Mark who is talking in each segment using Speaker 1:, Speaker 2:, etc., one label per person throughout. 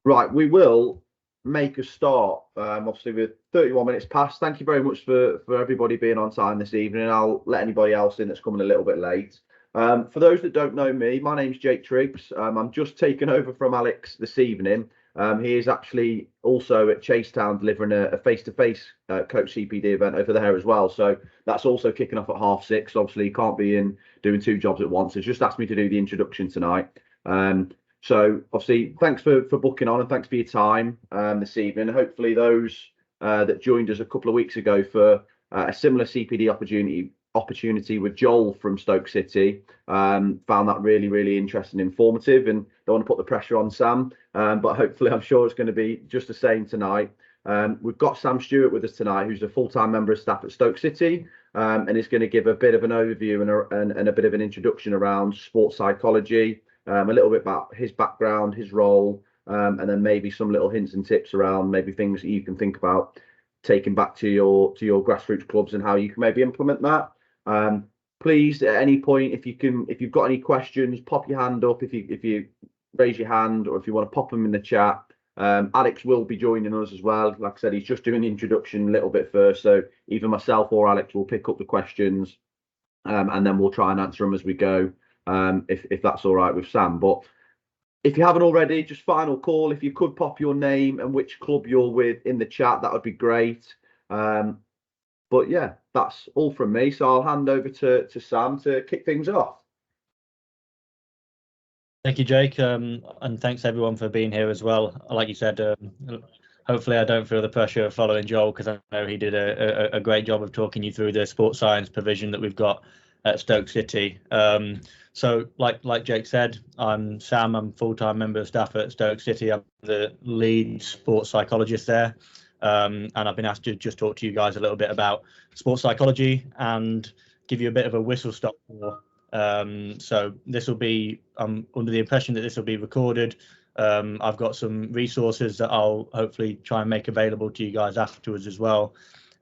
Speaker 1: Right, we will make a start. Obviously, with 31 minutes past. Thank you very much for everybody being on time this evening. I'll let anybody else in that's coming a little bit late. For those that don't know me, my name's Jake Triggs. I'm just taking over from Alex this evening. He is actually also at Chasetown delivering a face-to-face coach CPD event over there as well. So that's also kicking off at 6:30. Obviously, he can't be in doing two jobs at once. He's just asked me to do the introduction tonight. So obviously, thanks for booking on and thanks for your time this evening. Hopefully, those that joined us a couple of weeks ago for a similar CPD opportunity with Joel from Stoke City found that really interesting and informative. And don't want to put the pressure on Sam, but hopefully, I'm sure it's going to be just the same tonight. We've got Sam Stewart with us tonight, who's a full-time member of staff at Stoke City, and is going to give a bit of an overview and a bit of an introduction around sports psychology. A little bit about his background, his role, and then maybe some little hints and tips around maybe things that you can think about taking back to your grassroots clubs and how you can maybe implement that. Please, at any point, if you've got any questions, pop your hand up. If you raise your hand, or if you want to pop them in the chat. Alex will be joining us as well. Like I said, he's just doing the introduction a little bit first, so either myself or Alex will pick up the questions, and then we'll try and answer them as we go. If that's all right with Sam. But if you haven't already, just final call. If you could pop your name and which club you're with in the chat, that would be great. But yeah, that's all from me. So I'll hand over to Sam to kick things off.
Speaker 2: Thank you, Jake, and thanks everyone for being here as well. Like you said, hopefully I don't feel the pressure of following Joel, because I know he did a great job of talking you through the sports science provision that we've got at Stoke City. So like Jake said, I'm Sam. I'm full-time member of staff at Stoke City. I'm the lead sports psychologist there, and I've been asked to just talk to you guys a little bit about sports psychology and give you a bit of a whistle-stop tour. So this will be, I'm under the impression that this will be recorded. I've got some resources that I'll hopefully try and make available to you guys afterwards as well.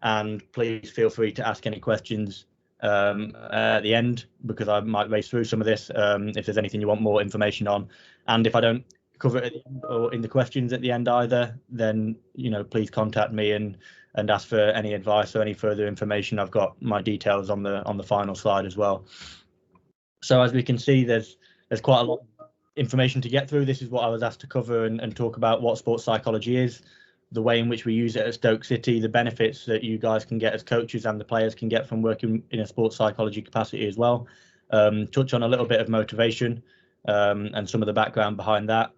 Speaker 2: And please feel free to ask any questions at the end, because I might race through some of this if there's anything you want more information on. And if I don't cover it at the end or in the questions at the end either, then please contact me and ask for any advice or any further information. I've got my details on the final slide as well. So as we can see, there's quite a lot of information to get through. This is what I was asked to cover and talk about what sports psychology is, the way in which we use it at Stoke City, the benefits that you guys can get as coaches and the players can get from working in a sports psychology capacity as well. Touch on a little bit of motivation and some of the background behind that,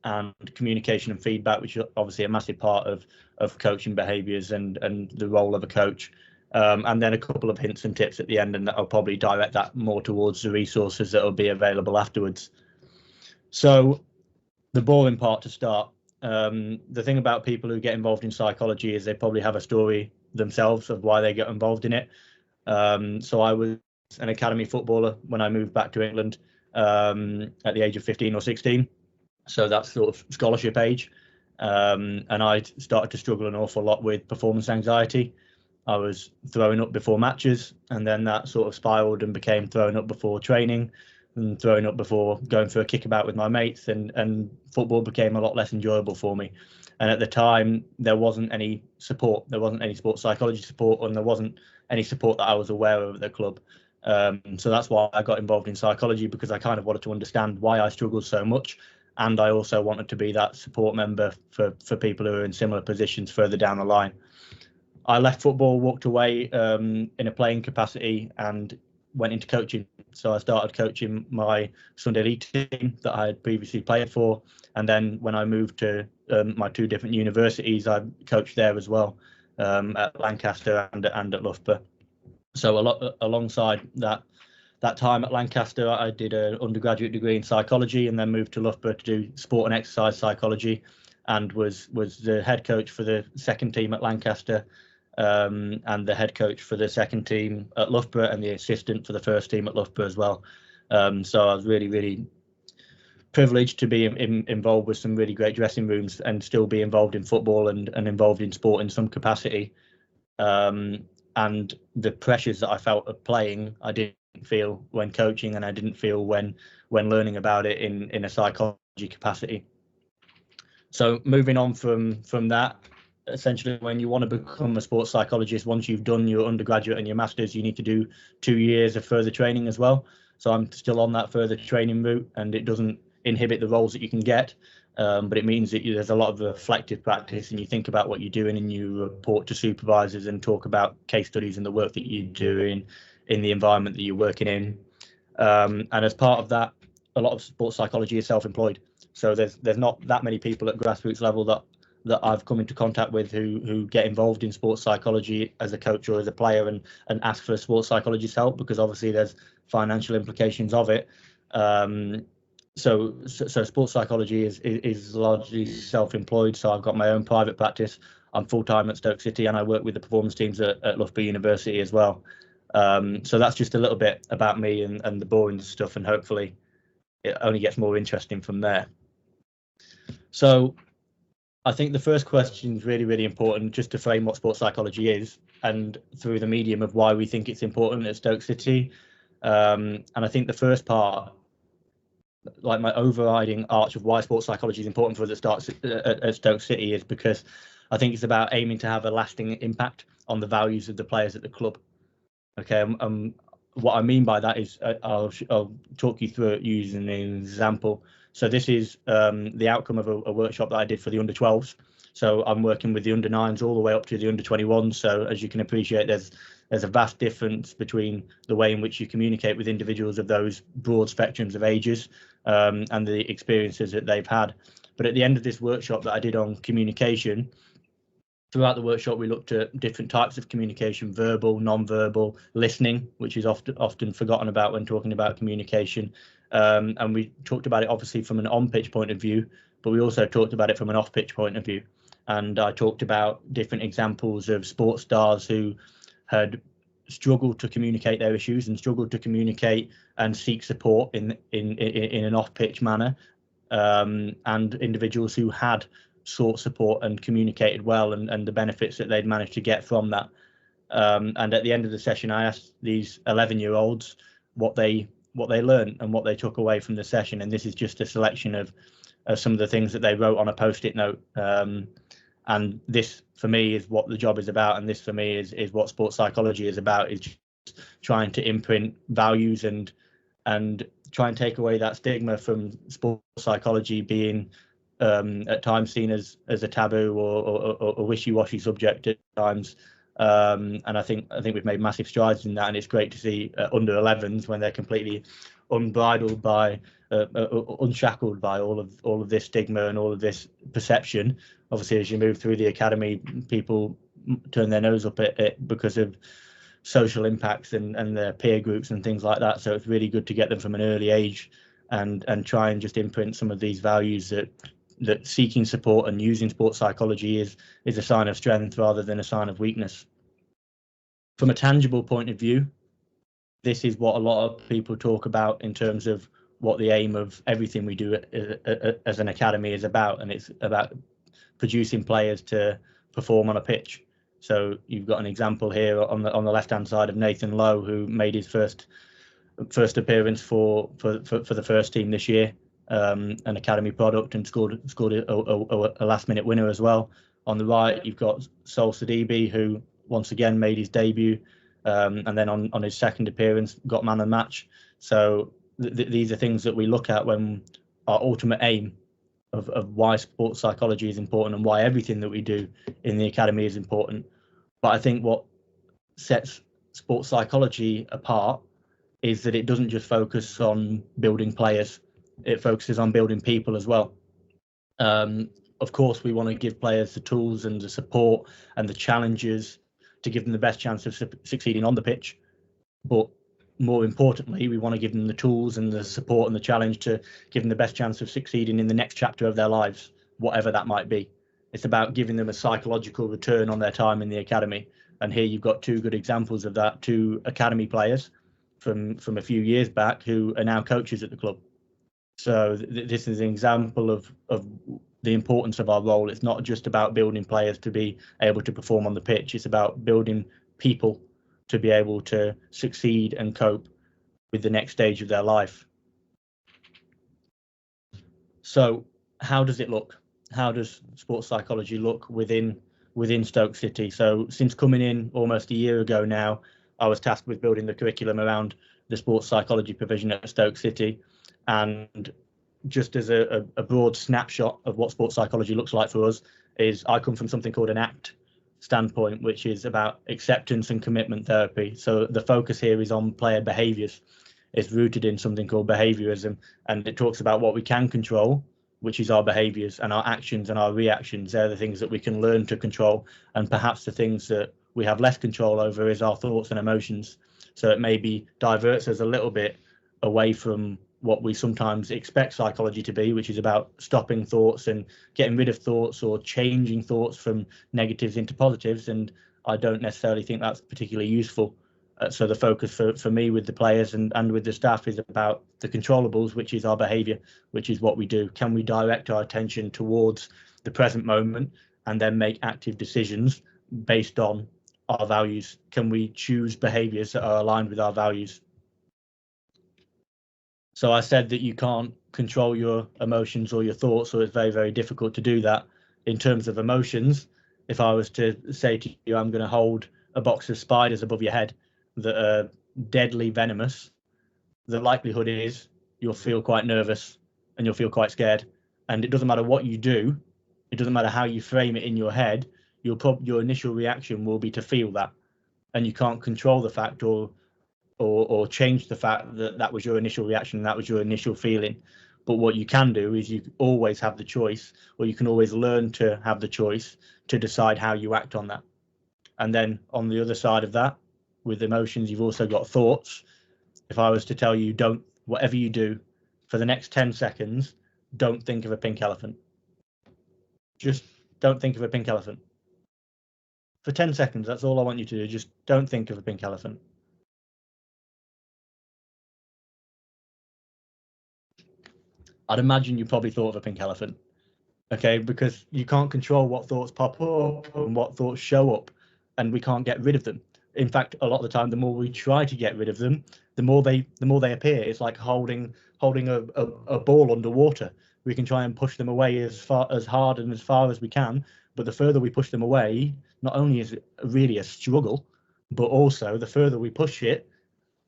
Speaker 2: and communication and feedback, which is obviously a massive part of coaching behaviours and the role of a coach. And then a couple of hints and tips at the end, and I'll probably direct that more towards the resources that will be available afterwards. So the boring part to start. The thing about people who get involved in psychology is they probably have a story themselves of why they get involved in it. So I was an academy footballer when I moved back to England at the age of 15 or 16. So that's sort of scholarship age. And I started to struggle an awful lot with performance anxiety. I was throwing up before matches, and then that sort of spiraled and became throwing up before training and throwing up before going for a kickabout with my mates, and football became a lot less enjoyable for me. And at the time, there wasn't any support. There wasn't any sports psychology support, and there wasn't any support that I was aware of at the club. So that's why I got involved in psychology, because I kind of wanted to understand why I struggled so much. And I also wanted to be that support member for people who are in similar positions further down the line. I left football, walked away in a playing capacity, and went into coaching. So I started coaching my Sunday league team that I had previously played for. And then when I moved to my two different universities, I coached there as well, at Lancaster and at Loughborough. So alongside that time at Lancaster, I did an undergraduate degree in psychology, and then moved to Loughborough to do sport and exercise psychology, and was the head coach for the second team at Lancaster, and the head coach for the second team at Loughborough, and the assistant for the first team at Loughborough as well. So I was really privileged to be involved with some really great dressing rooms and still be involved in football and involved in sport in some capacity. And the pressures that I felt of playing, I didn't feel when coaching, and I didn't feel when learning about it in a psychology capacity. So moving on from that, essentially, when you want to become a sports psychologist, once you've done your undergraduate and your master's, you need to do 2 years of further training as well. So I'm still on that further training route, and it doesn't inhibit the roles that you can get, but it means that there's a lot of reflective practice, and you think about what you're doing, and you report to supervisors and talk about case studies and the work that you're doing in the environment that you're working in. And as part of that, a lot of sports psychology is self-employed. So there's not that many people at grassroots level that I've come into contact with who get involved in sports psychology as a coach or as a player and ask for a sports psychologist's help, because obviously there's financial implications of it. So sports psychology is largely self-employed. So I've got my own private practice. I'm full-time at Stoke City, and I work with the performance teams at Loughborough University as well. So that's just a little bit about me and the boring stuff, and hopefully it only gets more interesting from there. So I think the first question is really, really important, just to frame what sports psychology is, and through the medium of why we think it's important at Stoke City. And I think the first part, like my overriding arch of why sports psychology is important for us at Stoke City, is because I think it's about aiming to have a lasting impact on the values of the players at the club. Okay, what I mean by that is I'll talk you through it using an example. So this is the outcome of a workshop that I did for the under-12s. So I'm working with the under-9s all the way up to the under-21s. So as you can appreciate, there's a vast difference between the way in which you communicate with individuals of those broad spectrums of ages and the experiences that they've had. But at the end of this workshop that I did on communication, throughout the workshop, we looked at different types of communication: verbal, non-verbal, listening, which is often forgotten about when talking about communication. And we talked about it obviously from an on-pitch point of view, but we also talked about it from an off-pitch point of view. And I talked about different examples of sports stars who had struggled to communicate their issues and struggled to communicate and seek support in an off-pitch manner, and individuals who had sought support and communicated well, and the benefits that they'd managed to get from that. And at the end of the session, I asked these 11-year-olds what they learned and what they took away from the session. And this is just a selection of some of the things that they wrote on a post-it note. And this, for me, is what the job is about. And this, for me, is what sports psychology is about, is just trying to imprint values and try and take away that stigma from sports psychology being at times seen as a taboo or a wishy-washy subject at times. And I think we've made massive strides in that, and it's great to see under 11s when they're completely unbridled by unshackled by all of this stigma and all of this perception. Obviously, as you move through the academy, people turn their nose up at it because of social impacts and their peer groups and things like that. So it's really good to get them from an early age and try and just imprint some of these values that seeking support and using sports psychology is a sign of strength rather than a sign of weakness. From a tangible point of view, this is what a lot of people talk about in terms of what the aim of everything we do as an academy is about, and it's about producing players to perform on a pitch. So you've got an example here on the left-hand side of Nathan Lowe, who made his first appearance for the first team this year, an academy product, and scored a last-minute winner as well. On the right, you've got Sol Sidibe, who once again made his debut, and then on his second appearance got man of the match. So these are things that we look at when our ultimate aim of why sports psychology is important and why everything that we do in the academy is important. But I think what sets sports psychology apart is that it doesn't just focus on building players, it focuses on building people as well. Of course, we want to give players the tools and the support and the challenges to give them the best chance of succeeding on the pitch. But more importantly, we want to give them the tools and the support and the challenge to give them the best chance of succeeding in the next chapter of their lives, whatever that might be. It's about giving them a psychological return on their time in the academy. And here you've got two good examples of that, two academy players from a few years back who are now coaches at the club. So this is an example of the importance of our role. It's not just about building players to be able to perform on the pitch. It's about building people to be able to succeed and cope with the next stage of their life. So how does it look? how does sports psychology look within Stoke City? So since coming in almost a year ago now, I was tasked with building the curriculum around the sports psychology provision at Stoke City. And just as a broad snapshot of what sports psychology looks like for us, is I come from something called an ACT standpoint, which is about acceptance and commitment therapy. So the focus here is on player behaviours. It's rooted in something called behaviourism, and it talks about what we can control, which is our behaviours, and our actions and our reactions. They're the things that we can learn to control, and perhaps the things that we have less control over is our thoughts and emotions. So it maybe diverts us a little bit away from what we sometimes expect psychology to be, which is about stopping thoughts and getting rid of thoughts or changing thoughts from negatives into positives. And I don't necessarily think that's particularly useful. So the focus for me with the players and with the staff is about the controllables, which is our behaviour, which is what we do. Can we direct our attention towards the present moment and then make active decisions based on our values? Can we choose behaviours that are aligned with our values? So I said that you can't control your emotions or your thoughts, so it's very, very difficult to do that. In terms of emotions, if I was to say to you, I'm going to hold a box of spiders above your head that are deadly venomous, the likelihood is you'll feel quite nervous and you'll feel quite scared. And it doesn't matter what you do, it doesn't matter how you frame it in your head, your initial reaction will be to feel that. And you can't control the fact or change the fact that that was your initial reaction, that was your initial feeling. But what you can do is you always have the choice, or you can always learn to have the choice to decide how you act on that. And then on the other side of that, with emotions, you've also got thoughts. If I was to tell you, don't, whatever you do for the next 10 seconds, don't think of a pink elephant. Just don't think of a pink elephant. For 10 seconds, that's all I want you to do. Just don't think of a pink elephant. I'd imagine you probably thought of a pink elephant. Okay, because you can't control what thoughts pop up and what thoughts show up, and we can't get rid of them. In fact, a lot of the time, the more we try to get rid of them, the more they appear. It's like holding a ball underwater. We can try and push them away as hard and as far as we can, but the further we push them away, not only is it really a struggle, but also the further we push it,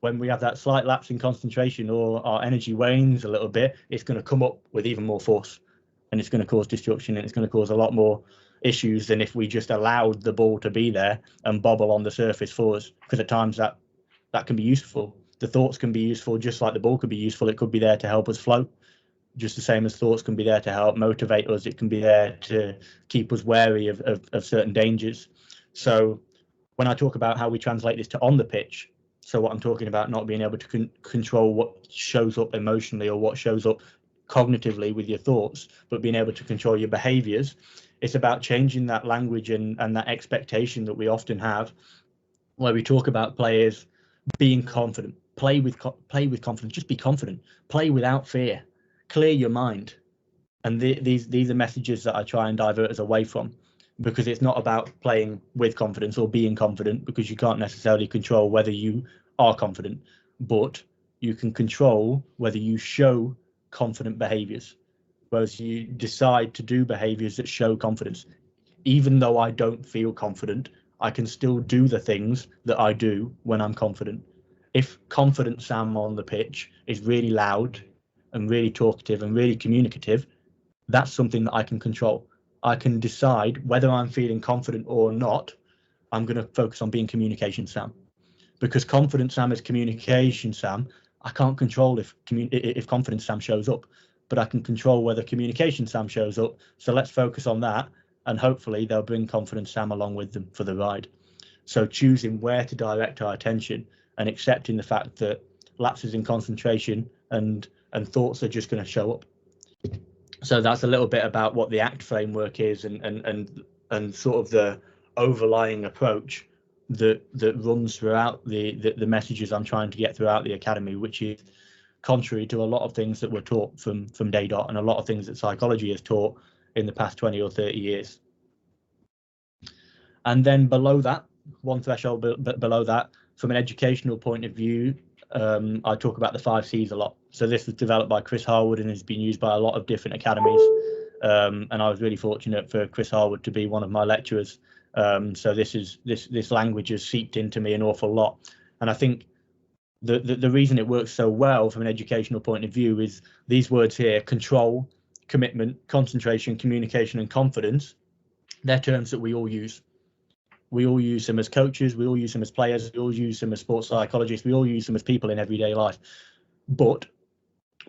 Speaker 2: when we have that slight lapse in concentration or our energy wanes a little bit, it's going to come up with even more force, and it's going to cause destruction, and it's going to cause a lot more issues than if we just allowed the ball to be there and bobble on the surface for us. Because at times that can be useful. The thoughts can be useful, just like the ball could be useful. It could be there to help us float, just the same as thoughts can be there to help motivate us. It can be there to keep us wary of certain dangers. So when I talk about how we translate this to on the pitch, so what I'm talking about, not being able to control what shows up emotionally or what shows up cognitively with your thoughts, but being able to control your behaviors, it's about changing that language and that expectation that we often have, where we talk about players being confident. Play with confidence. Just be confident. Play without fear. Clear your mind. And these are messages that I try and divert us away from, because it's not about playing with confidence or being confident, because you can't necessarily control whether you are confident, but you can control whether you show confident behaviors, whereas you decide to do behaviors that show confidence. Even though I don't feel confident, I can still do the things that I do when I'm confident. If confident Sam on the pitch is really loud and really talkative and really communicative, that's something that I can control. I can decide whether I'm feeling confident or not. I'm going to focus on being communication Sam, because confident Sam is communication Sam. I can't control if confidence Sam shows up, but I can control whether communication Sam shows up. So let's focus on that, and hopefully they'll bring confidence Sam along with them for the ride. So choosing where to direct our attention and accepting the fact that lapses in concentration and thoughts are just going to show up. So that's a little bit about what the ACT framework is, and sort of the overlying approach that runs throughout the messages I'm trying to get throughout the academy, which is contrary to a lot of things that were taught from day dot, and a lot of things that psychology has taught in the past 20 or 30 years. And then below that, one threshold below that, from an educational point of view, I talk about the 5 C's a lot. So this was developed by Chris Harwood and has been used by a lot of different academies. And I was really fortunate for Chris Harwood to be one of my lecturers. So this language has seeped into me an awful lot. And I think the reason it works so well from an educational point of view is these words here: control, commitment, concentration, communication, and confidence. They're terms that we all use. We all use them as coaches, we all use them as players, we all use them as sports psychologists, we all use them as people in everyday life. But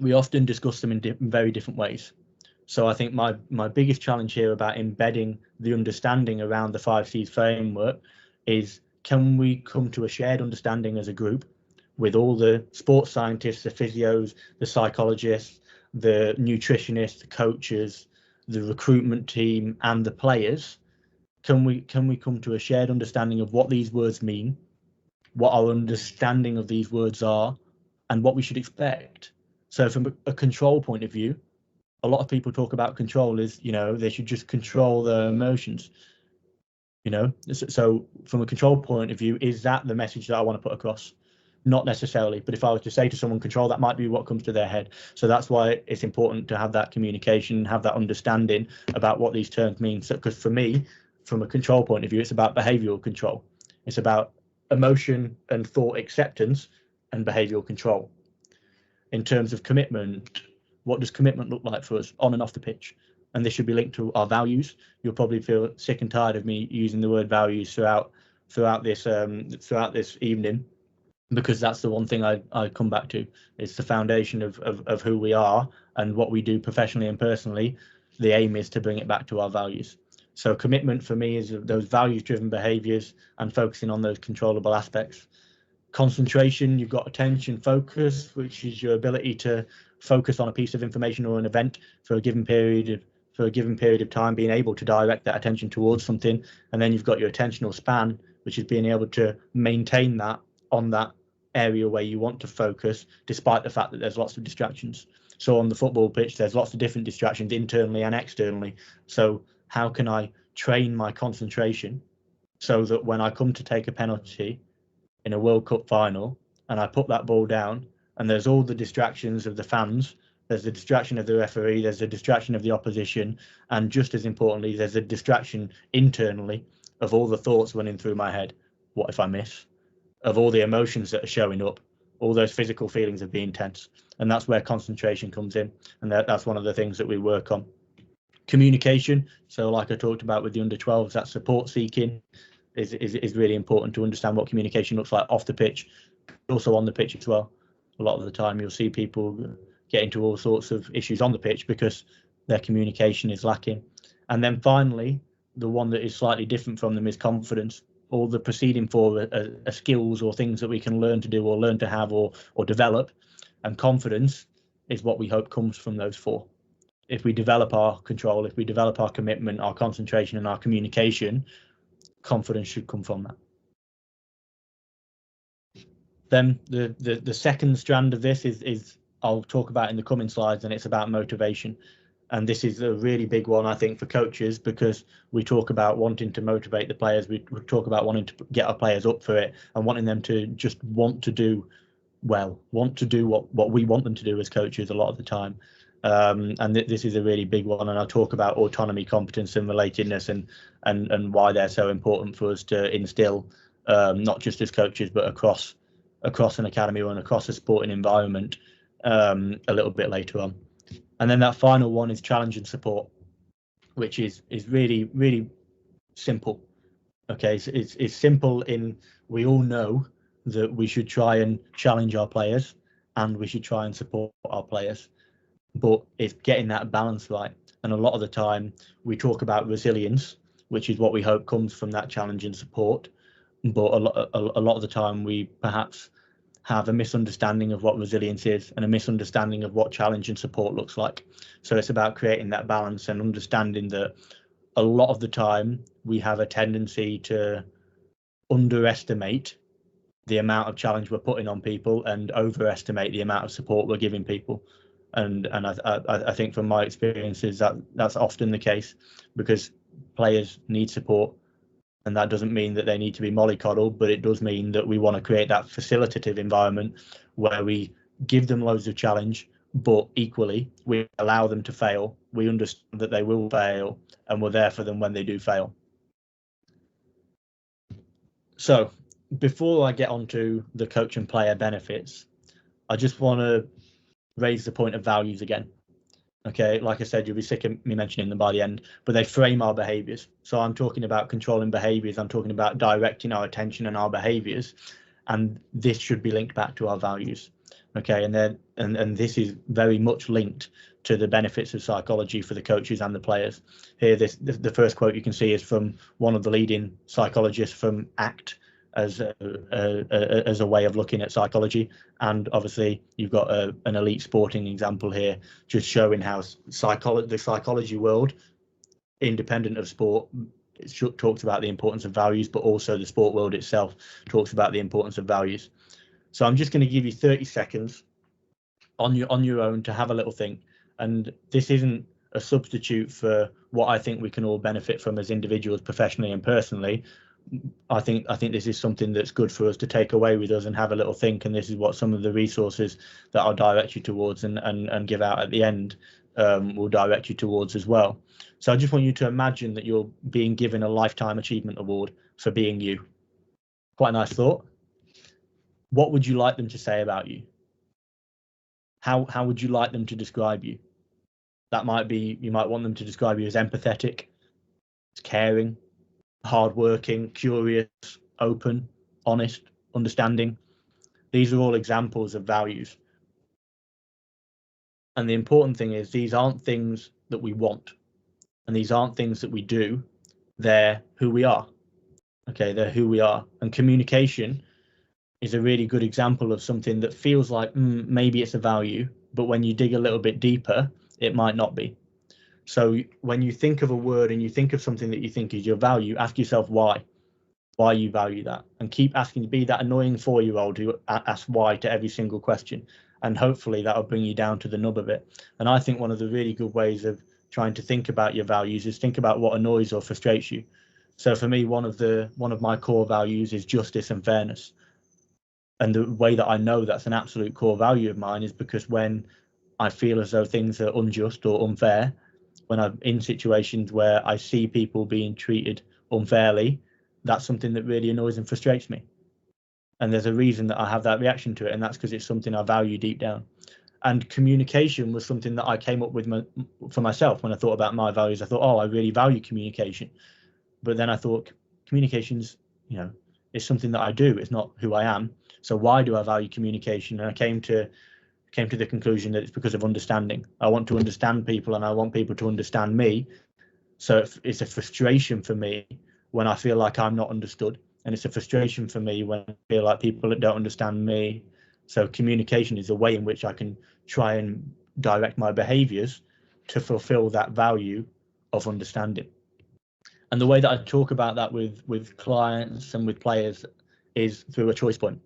Speaker 2: we often discuss them in very different ways. So I think my biggest challenge here about embedding the understanding around the 5Cs framework is, can we come to a shared understanding as a group with all the sports scientists, the physios, the psychologists, the nutritionists, the coaches, the recruitment team, and the players? Can we come to a shared understanding of what these words mean, what our understanding of these words are, and what we should expect? So from a control point of view, a lot of people talk about control as, they should just control their emotions. So from a control point of view, is that the message that I want to put across? Not necessarily, but if I was to say to someone control, that might be what comes to their head. So that's why it's important to have that communication, have that understanding about what these terms mean. So, because for me, from a control point of view, it's about behavioral control. It's about emotion and thought acceptance and behavioral control. In terms of commitment, what does commitment look like for us on and off the pitch? And this should be linked to our values. You'll probably feel sick and tired of me using the word values throughout this evening, because that's the one thing I come back to. It's the foundation of who we are and what we do professionally and personally. The aim is to bring it back to our values. So commitment for me is those values-driven behaviours and focusing on those controllable aspects. Concentration, you've got attention focus, which is your ability to focus on a piece of information or an event for a given period of time, being able to direct that attention towards something. And then you've got your attentional span, which is being able to maintain that on that area where you want to focus, despite the fact that there's lots of distractions. So on the football pitch, there's lots of different distractions internally and externally. So how can I train my concentration so that when I come to take a penalty in a World Cup final and I put that ball down and there's all the distractions of the fans, there's the distraction of the referee, there's the distraction of the opposition, and just as importantly, there's a distraction internally of all the thoughts running through my head. What if I miss? Of all the emotions that are showing up, all those physical feelings of being tense. And that's where concentration comes in. And that's one of the things that we work on. Communication. So like I talked about with the under 12s, that support seeking is really important to understand what communication looks like off the pitch, also on the pitch as well. A lot of the time you'll see people get into all sorts of issues on the pitch because their communication is lacking. And then finally, the one that is slightly different from them is confidence. All the preceding four are skills or things that we can learn to do or learn to have or develop. And confidence is what we hope comes from those four. If we develop our control, if we develop our commitment, our concentration and our communication, confidence should come from that. Then the second strand of this is I'll talk about in the coming slides, and it's about motivation. And this is a really big one, I think, for coaches, because we talk about wanting to motivate the players. We talk about wanting to get our players up for it and wanting them to just want to do well, want to do what we want them to do as coaches a lot of the time. And this is a really big one. And I'll talk about autonomy, competence and relatedness and why they're so important for us to instill, not just as coaches, but across an academy or across a sporting environment a little bit later on. And then that final one is challenge and support, which is really, really simple. Okay, so it's simple in we all know that we should try and challenge our players and we should try and support our players, but it's getting that balance right. And a lot of the time we talk about resilience, which is what we hope comes from that challenge and support, but a lot of the time we perhaps have a misunderstanding of what resilience is and a misunderstanding of what challenge and support looks like. So it's about creating that balance and understanding that a lot of the time we have a tendency to underestimate the amount of challenge we're putting on people and overestimate the amount of support we're giving people. And I think from my experiences that's often the case, because players need support. And that doesn't mean that they need to be mollycoddled, but it does mean that we want to create that facilitative environment where we give them loads of challenge, but equally we allow them to fail. We understand that they will fail, and we're there for them when they do fail. So before I get onto the coach and player benefits, I just want to raise the point of values again. Okay, like I said, you'll be sick of me mentioning them by the end, but they frame our behaviors. So I'm talking about controlling behaviors. I'm talking about directing our attention and our behaviors, and this should be linked back to our values. Okay, and then and this is very much linked to the benefits of psychology for the coaches and the players. Here, the first quote you can see is from one of the leading psychologists from ACT as a way of looking at psychology. And obviously you've got an elite sporting example here, just showing how the psychology world, independent of sport, talks about the importance of values, but also the sport world itself talks about the importance of values. So I'm just going to give you 30 seconds on your own to have a little think. And this isn't a substitute for what I think we can all benefit from as individuals, professionally and personally. I think this is something that's good for us to take away with us and have a little think, and this is what some of the resources that I'll direct you towards and give out at the end will direct you towards as well. So I just want you to imagine that you're being given a lifetime achievement award for being you. Quite a nice thought. What would you like them to say about you? How would you like them to describe you? That might be, you might want them to describe you as empathetic, caring, hardworking, curious, open, honest, understanding. These are all examples of values. And the important thing is these aren't things that we want, and these aren't things that we do. They're who we are. Okay, they're who we are. And communication is a really good example of something that feels like maybe it's a value, but when you dig a little bit deeper, it might not be. So when you think of a word and you think of something that you think is your value, ask yourself why you value that, and keep asking. Be that annoying 4-year-old who asks why to every single question, and hopefully that'll bring you down to the nub of it. And I think one of the really good ways of trying to think about your values is think about what annoys or frustrates you. So for me, one of my core values is justice and fairness. And the way that I know that's an absolute core value of mine is because when I feel as though things are unjust or unfair, when I'm in situations where I see people being treated unfairly, that's something that really annoys and frustrates me. And there's a reason that I have that reaction to it, and that's because it's something I value deep down. And communication was something that I came up with for myself when I thought about my values. I thought, oh, I really value communication. But then I thought, communication's, is something that I do. It's not who I am. So why do I value communication? And I came to the conclusion that it's because of understanding. I want to understand people, and I want people to understand me. So it's a frustration for me when I feel like I'm not understood, and it's a frustration for me when I feel like people don't understand me. So communication is a way in which I can try and direct my behaviors to fulfill that value of understanding. And the way that I talk about that with clients and with players is through a choice point.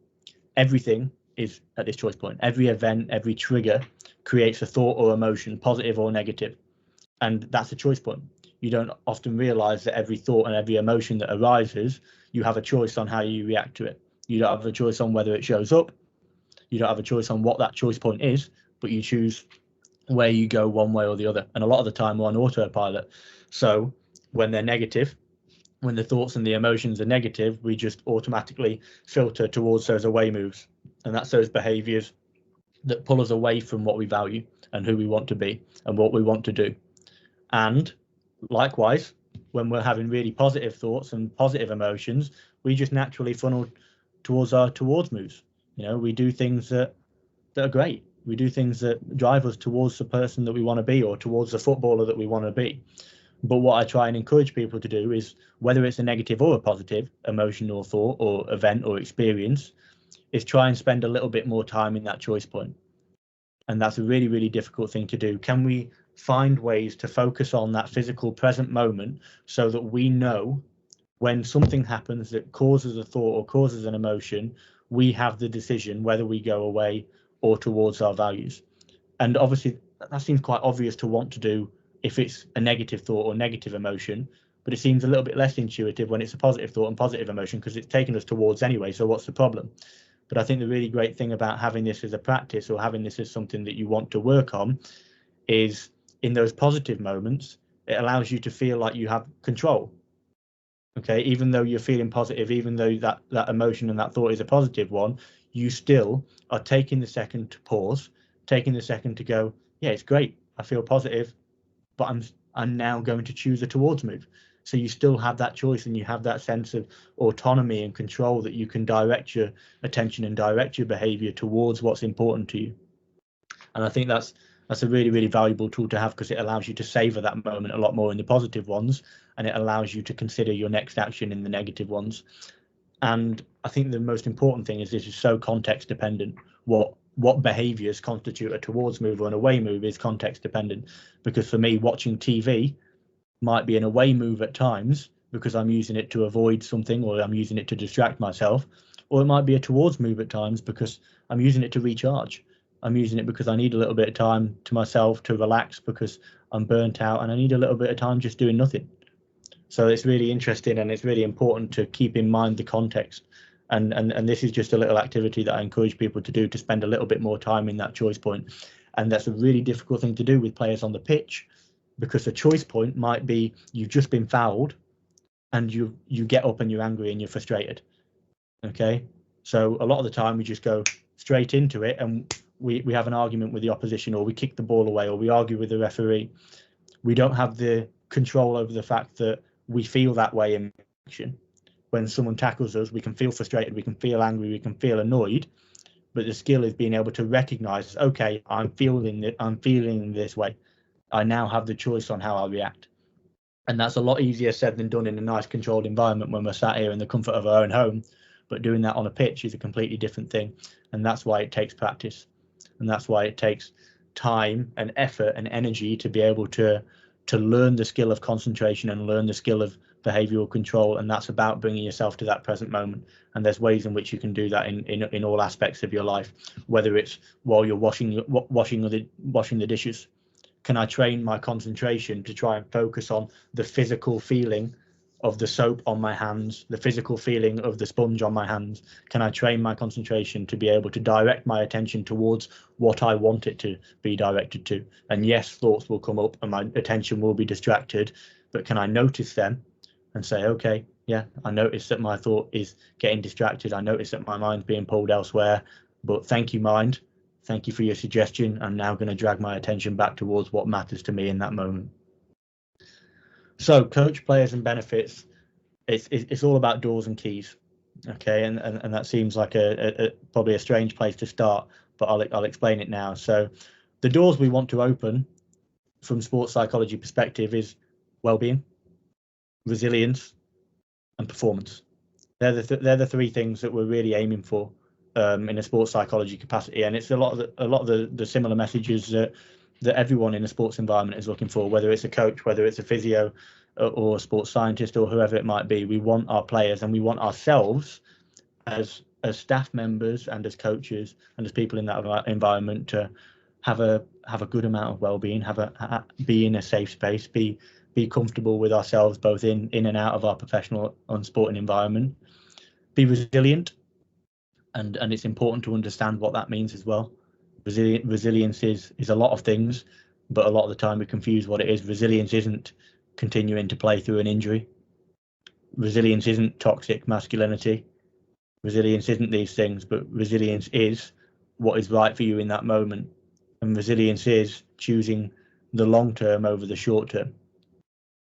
Speaker 2: Everything is at this choice point. Every event, every trigger creates a thought or emotion, positive or negative. And that's a choice point. You don't often realize that every thought and every emotion that arises, you have a choice on how you react to it. You don't have a choice on whether it shows up. You don't have a choice on what that choice point is, but you choose where you go one way or the other. And a lot of the time we're on autopilot. So when they're negative, when the thoughts and the emotions are negative, we just automatically filter towards those away moves. And that's those behaviors that pull us away from what we value and who we want to be and what we want to do. And likewise, when we're having really positive thoughts and positive emotions, we just naturally funnel towards our towards moves. We do things that are great. We do things that drive us towards the person that we want to be, or towards the footballer that we want to be. But what I try and encourage people to do is, whether it's a negative or a positive emotion or thought or event or experience, is try and spend a little bit more time in that choice point. And that's a really, really difficult thing to do. Can we find ways to focus on that physical present moment so that we know when something happens that causes a thought or causes an emotion, we have the decision whether we go away or towards our values? And obviously that seems quite obvious to want to do if it's a negative thought or negative emotion, but it seems a little bit less intuitive when it's a positive thought and positive emotion, because it's taken us towards anyway. So what's the problem? But I think the really great thing about having this as a practice, or having this as something that you want to work on, is in those positive moments, it allows you to feel like you have control. Okay, even though you're feeling positive, even though that emotion and that thought is a positive one, you still are taking the second to pause, taking the second to go, yeah, it's great, I feel positive, but I'm now going to choose a towards move. So you still have that choice, and you have that sense of autonomy and control that you can direct your attention and direct your behavior towards what's important to you. And I think that's a really, really valuable tool to have, because it allows you to savor that moment a lot more in the positive ones, and it allows you to consider your next action in the negative ones. And I think the most important thing is this is so context dependent. What behaviors constitute a towards move or an away move is context dependent, because for me, watching TV might be an away move at times because I'm using it to avoid something, or I'm using it to distract myself, or it might be a towards move at times because I'm using it to recharge. I'm using it because I need a little bit of time to myself to relax, because I'm burnt out and I need a little bit of time just doing nothing. So it's really interesting, and it's really important to keep in mind the context. And this is just a little activity that I encourage people to do, to spend a little bit more time in that choice point. And that's a really difficult thing to do with players on the pitch, because the choice point might be you've just been fouled and you get up and you're angry and you're frustrated. Okay, so a lot of the time we just go straight into it, and we have an argument with the opposition, or we kick the ball away, or we argue with the referee. We don't have the control over the fact that we feel that way in action. When someone tackles us, we can feel frustrated, we can feel angry, we can feel annoyed, but the skill is being able to recognize, okay, I'm feeling this way. I now have the choice on how I react. And that's a lot easier said than done in a nice controlled environment when we're sat here in the comfort of our own home. But doing that on a pitch is a completely different thing. And that's why it takes practice. And that's why it takes time and effort and energy to be able to learn the skill of concentration and learn the skill of behavioral control. And that's about bringing yourself to that present moment. And there's ways in which you can do that in all aspects of your life, whether it's while you're washing the dishes. Can I train my concentration to try and focus on the physical feeling of the soap on my hands, the physical feeling of the sponge on my hands? Can I train my concentration to be able to direct my attention towards what I want it to be directed to? And yes, thoughts will come up and my attention will be distracted, but can I notice them and say, okay, yeah, I notice that my thought is getting distracted. I notice that my mind's being pulled elsewhere, but thank you, mind. Thank you for your suggestion. I'm now going to drag my attention back towards what matters to me in that moment. So coach, players and benefits, it's all about doors and keys. Okay, and that seems like probably a strange place to start, but I'll explain it now. So the doors we want to open from sports psychology perspective is well-being, resilience, and performance. They're the three things that we're really aiming for in a sports psychology capacity, and it's a lot of the similar messages that everyone in a sports environment is looking for, whether it's a coach, whether it's a physio or a sports scientist or whoever it might be. We want our players and we want ourselves as staff members and as coaches and as people in that environment to have a good amount of well-being, be in a safe space, be comfortable with ourselves both in and out of our professional and sporting environment, be resilient. And it's important to understand what that means as well. Resilience is a lot of things, but a lot of the time we confuse what it is. Resilience isn't continuing to play through an injury. Resilience isn't toxic masculinity. Resilience isn't these things, but resilience is what is right for you in that moment. And resilience is choosing the long term over the short term.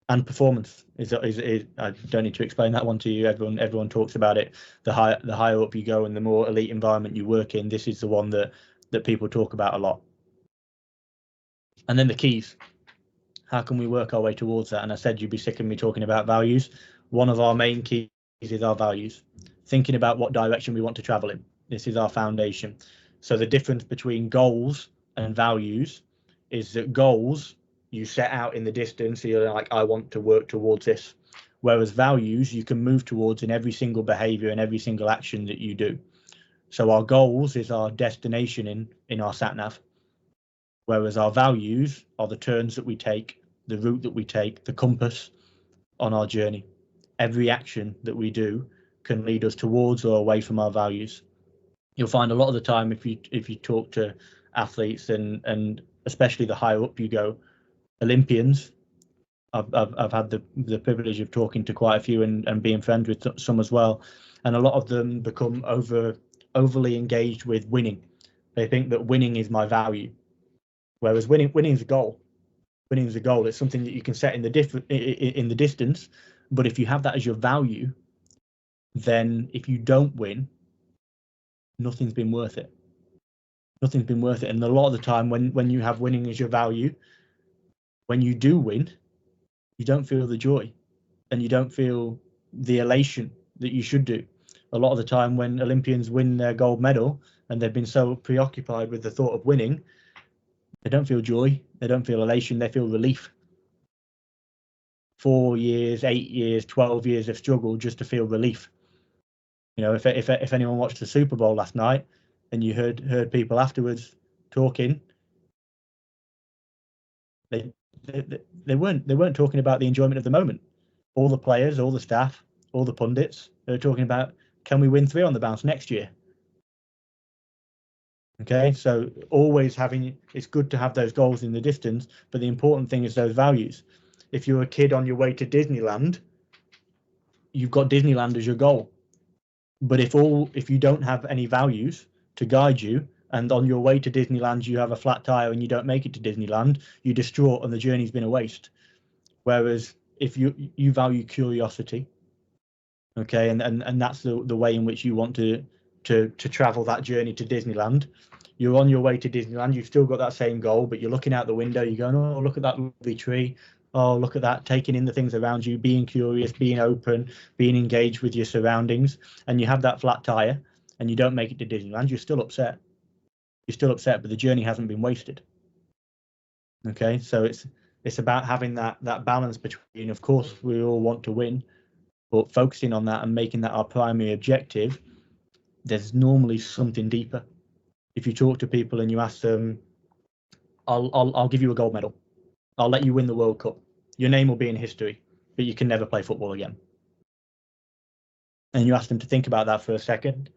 Speaker 2: And performance is I don't need to explain that one to you. Everyone talks about it. The higher up you go and the more elite environment you work in, this is the one that people talk about a lot. And then the keys. How can we work our way towards that? And I said you'd be sick of me talking about values. One of our main keys is our values. Thinking about what direction we want to travel in. This is our foundation. So the difference between goals and values is that goals you set out in the distance, so you're like, I want to work towards this. Whereas values you can move towards in every single behavior and every single action that you do. So our goals is our destination in our sat nav. Whereas our values are the turns that we take, the route that we take, the compass on our journey. Every action that we do can lead us towards or away from our values. you'll find a lot of the time if you talk to athletes and especially the higher up you go, Olympians. I've had the privilege of talking to quite a few and being friends with some as well, and a lot of them become overly engaged with winning. They think that winning is my value, whereas winning's a goal. Winning's a goal. It's something that you can set in the distance, but if you have that as your value, then if you don't win, nothing's been worth it. Nothing's been worth it. And a lot of the time, when you have winning as your value, when you do win, you don't feel the joy and you don't feel the elation that you should do. A lot of the time when Olympians win their gold medal and they've been so preoccupied with the thought of winning, they don't feel joy, they don't feel elation, they feel relief. 4 years, 8 years, 12 years of struggle just to feel relief. You know, if anyone watched the Super Bowl last night and you heard people afterwards talking, they weren't talking about the enjoyment of the moment. All the players, all the staff, all the pundits, they're talking about, can we win 3 on the bounce next year? Okay, so always it's good to have those goals in the distance, but the important thing is those values. If you're a kid on your way to Disneyland, you've got Disneyland as your goal. But if you don't have any values to guide you, and on your way to Disneyland you have a flat tire and you don't make it to Disneyland, you're distraught and the journey's been a waste. Whereas if you value curiosity, okay, and that's the way in which you want to travel that journey to Disneyland. You're on your way to Disneyland, you've still got that same goal, but you're looking out the window, you're going, oh, look at that lovely tree, oh, look at that, taking in the things around you, being curious, being open, being engaged with your surroundings, and you have that flat tire and you don't make it to Disneyland, you're still upset. You're still upset, but the journey hasn't been wasted. Okay, so it's about having that balance between, of course, we all want to win, but focusing on that and making that our primary objective. There's normally something deeper. If you talk to people and you ask them, I'll give you a gold medal, I'll let you win the World Cup, your name will be in history, but you can never play football again. And you ask them to think about that for a second.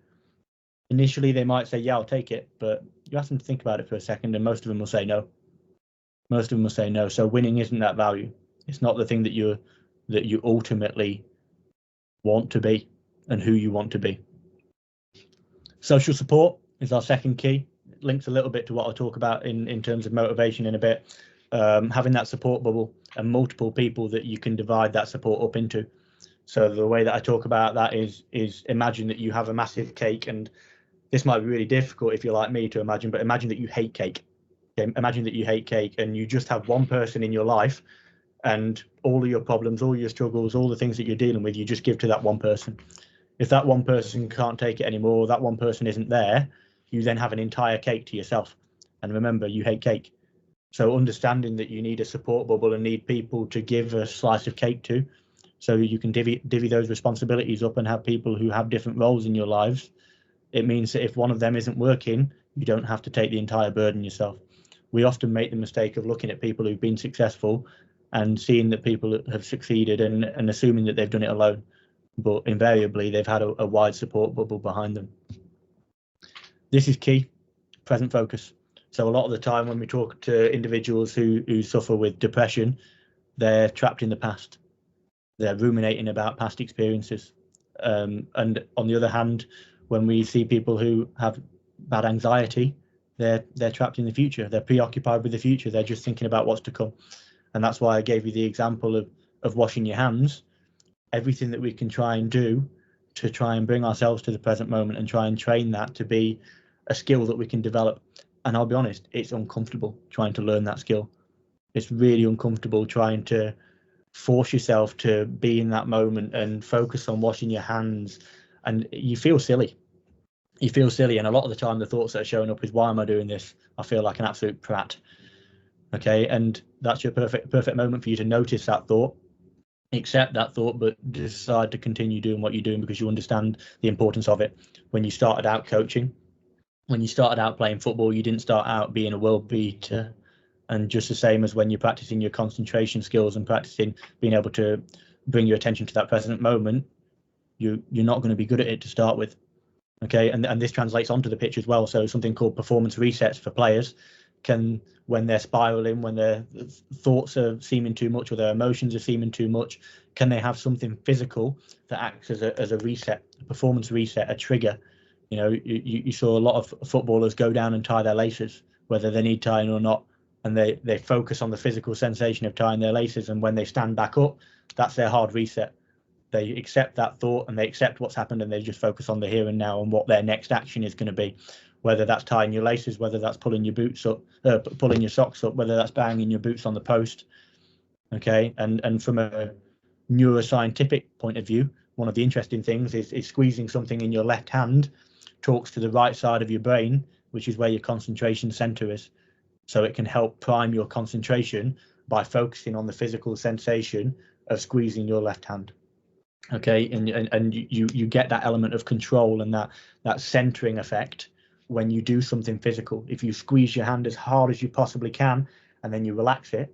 Speaker 2: Initially they might say, yeah, I'll take it, but you ask them to think about it for a second and most of them will say no. Most of them will say no. So winning isn't that value. It's not the thing that you ultimately want to be and who you want to be. Social support is our second key. It links a little bit to what I'll talk about in terms of motivation in a bit. Having that support bubble and multiple people that you can divide that support up into. So the way that I talk about that is imagine that you have a massive cake, and this might be really difficult if you're like me to imagine, but imagine that you hate cake. Okay? Imagine that you hate cake and you just have one person in your life and all of your problems, all your struggles, all the things that you're dealing with, you just give to that one person. If that one person can't take it anymore, that one person isn't there, you then have an entire cake to yourself. And remember, you hate cake. So understanding that you need a support bubble and need people to give a slice of cake to, so you can divvy those responsibilities up and have people who have different roles in your lives. It means that if one of them isn't working, you don't have to take the entire burden yourself. We often make the mistake of looking at people who've been successful and seeing that people have succeeded and assuming that they've done it alone. But invariably they've had a wide support bubble behind them. This is key, present focus. So a lot of the time when we talk to individuals who suffer with depression, they're trapped in the past. They're ruminating about past experiences. And on the other hand, when we see people who have bad anxiety, they're trapped in the future. They're preoccupied with the future. They're just thinking about what's to come. And that's why I gave you the example of washing your hands. Everything that we can try and do to try and bring ourselves to the present moment and try and train that to be a skill that we can develop. And I'll be honest, it's uncomfortable trying to learn that skill. It's really uncomfortable trying to force yourself to be in that moment and focus on washing your hands. And you feel silly. You feel silly. And a lot of the time, the thoughts that are showing up is, why am I doing this? I feel like an absolute prat. Okay. And that's your perfect moment for you to notice that thought, accept that thought, but decide to continue doing what you're doing because you understand the importance of it. When you started out coaching, when you started out playing football, you didn't start out being a world beater. And just the same as when you're practicing your concentration skills and practicing being able to bring your attention to that present moment, you're not going to be good at it to start with. Okay, and this translates onto the pitch as well. So something called performance resets for players can, when they're spiraling, when their thoughts are seeming too much or their emotions are seeming too much, can they have something physical that acts as a reset, a performance reset, a trigger? You know, you saw a lot of footballers go down and tie their laces, whether they need tying or not, and they focus on the physical sensation of tying their laces, and when they stand back up, that's their hard reset. They accept that thought and they accept what's happened, and they just focus on the here and now and what their next action is going to be, whether that's tying your laces, whether that's pulling your boots up, pulling your socks up, whether that's banging your boots on the post. Okay, and from a neuroscientific point of view, one of the interesting things is squeezing something in your left hand talks to the right side of your brain, which is where your concentration center is. So it can help prime your concentration by focusing on the physical sensation of squeezing your left hand. Okay, and you get that element of control and that centering effect when you do something physical. If you squeeze your hand as hard as you possibly can and then you relax it,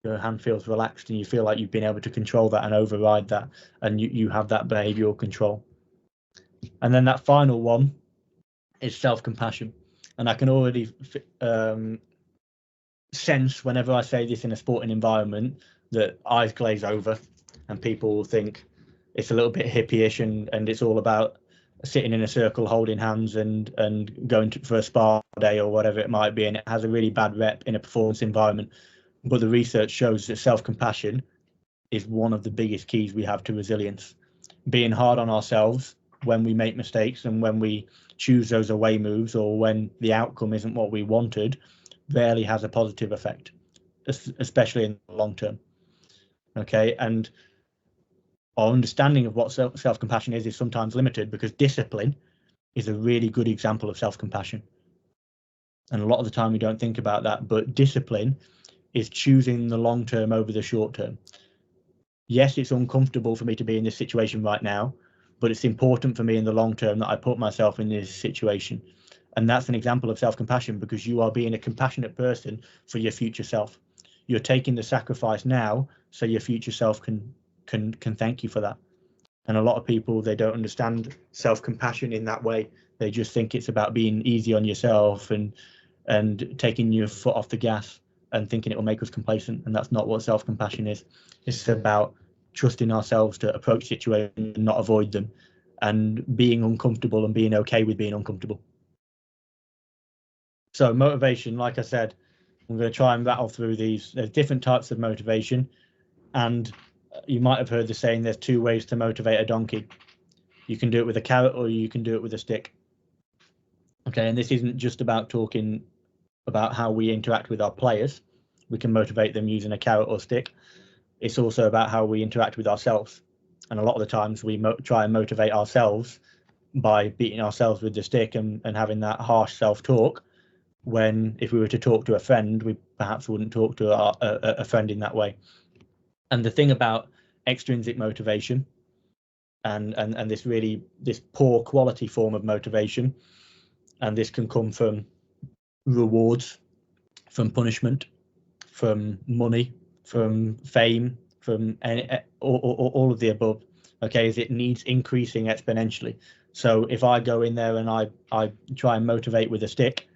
Speaker 2: your hand feels relaxed and you feel like you've been able to control that and override that, and you have that behavioral control. And then that final one is self-compassion, and I can already sense whenever I say this in a sporting environment that eyes glaze over and people think it's a little bit hippie-ish and it's all about sitting in a circle holding hands and going for a spa day or whatever it might be, and it has a really bad rep in a performance environment. But the research shows that self-compassion is one of the biggest keys we have to resilience. Being hard on ourselves when we make mistakes and when we choose those away moves or when the outcome isn't what we wanted rarely has a positive effect, especially in the long term. Okay, and our understanding of what self-compassion is sometimes limited because discipline is a really good example of self-compassion. And a lot of the time we don't think about that, but discipline is choosing the long term over the short term. Yes, it's uncomfortable for me to be in this situation right now, but it's important for me in the long term that I put myself in this situation. And that's an example of self-compassion because you are being a compassionate person for your future self. You're taking the sacrifice now so your future self can thank you for that. And a lot of people, they don't understand self-compassion in that way. They just think it's about being easy on yourself and taking your foot off the gas and thinking it will make us complacent. And that's not what self-compassion is. It's about trusting ourselves to approach situations and not avoid them, and being uncomfortable and being okay with being uncomfortable. So motivation, like I said, I'm going to try and rattle through these. There's different types of motivation, and you might have heard the saying, there's two ways to motivate a donkey. You can do it with a carrot or you can do it with a stick. Okay, and this isn't just about talking about how we interact with our players. We can motivate them using a carrot or stick. It's also about how we interact with ourselves. And a lot of the times we try and motivate ourselves by beating ourselves with the stick and having that harsh self-talk, when if we were to talk to a friend, we perhaps wouldn't talk to a friend in that way. And the thing about extrinsic motivation and this poor quality form of motivation, and this can come from rewards, from punishment, from money, from fame, from all of the above, okay, is it needs increasing exponentially. So if I go in there and I try and motivate with a stick,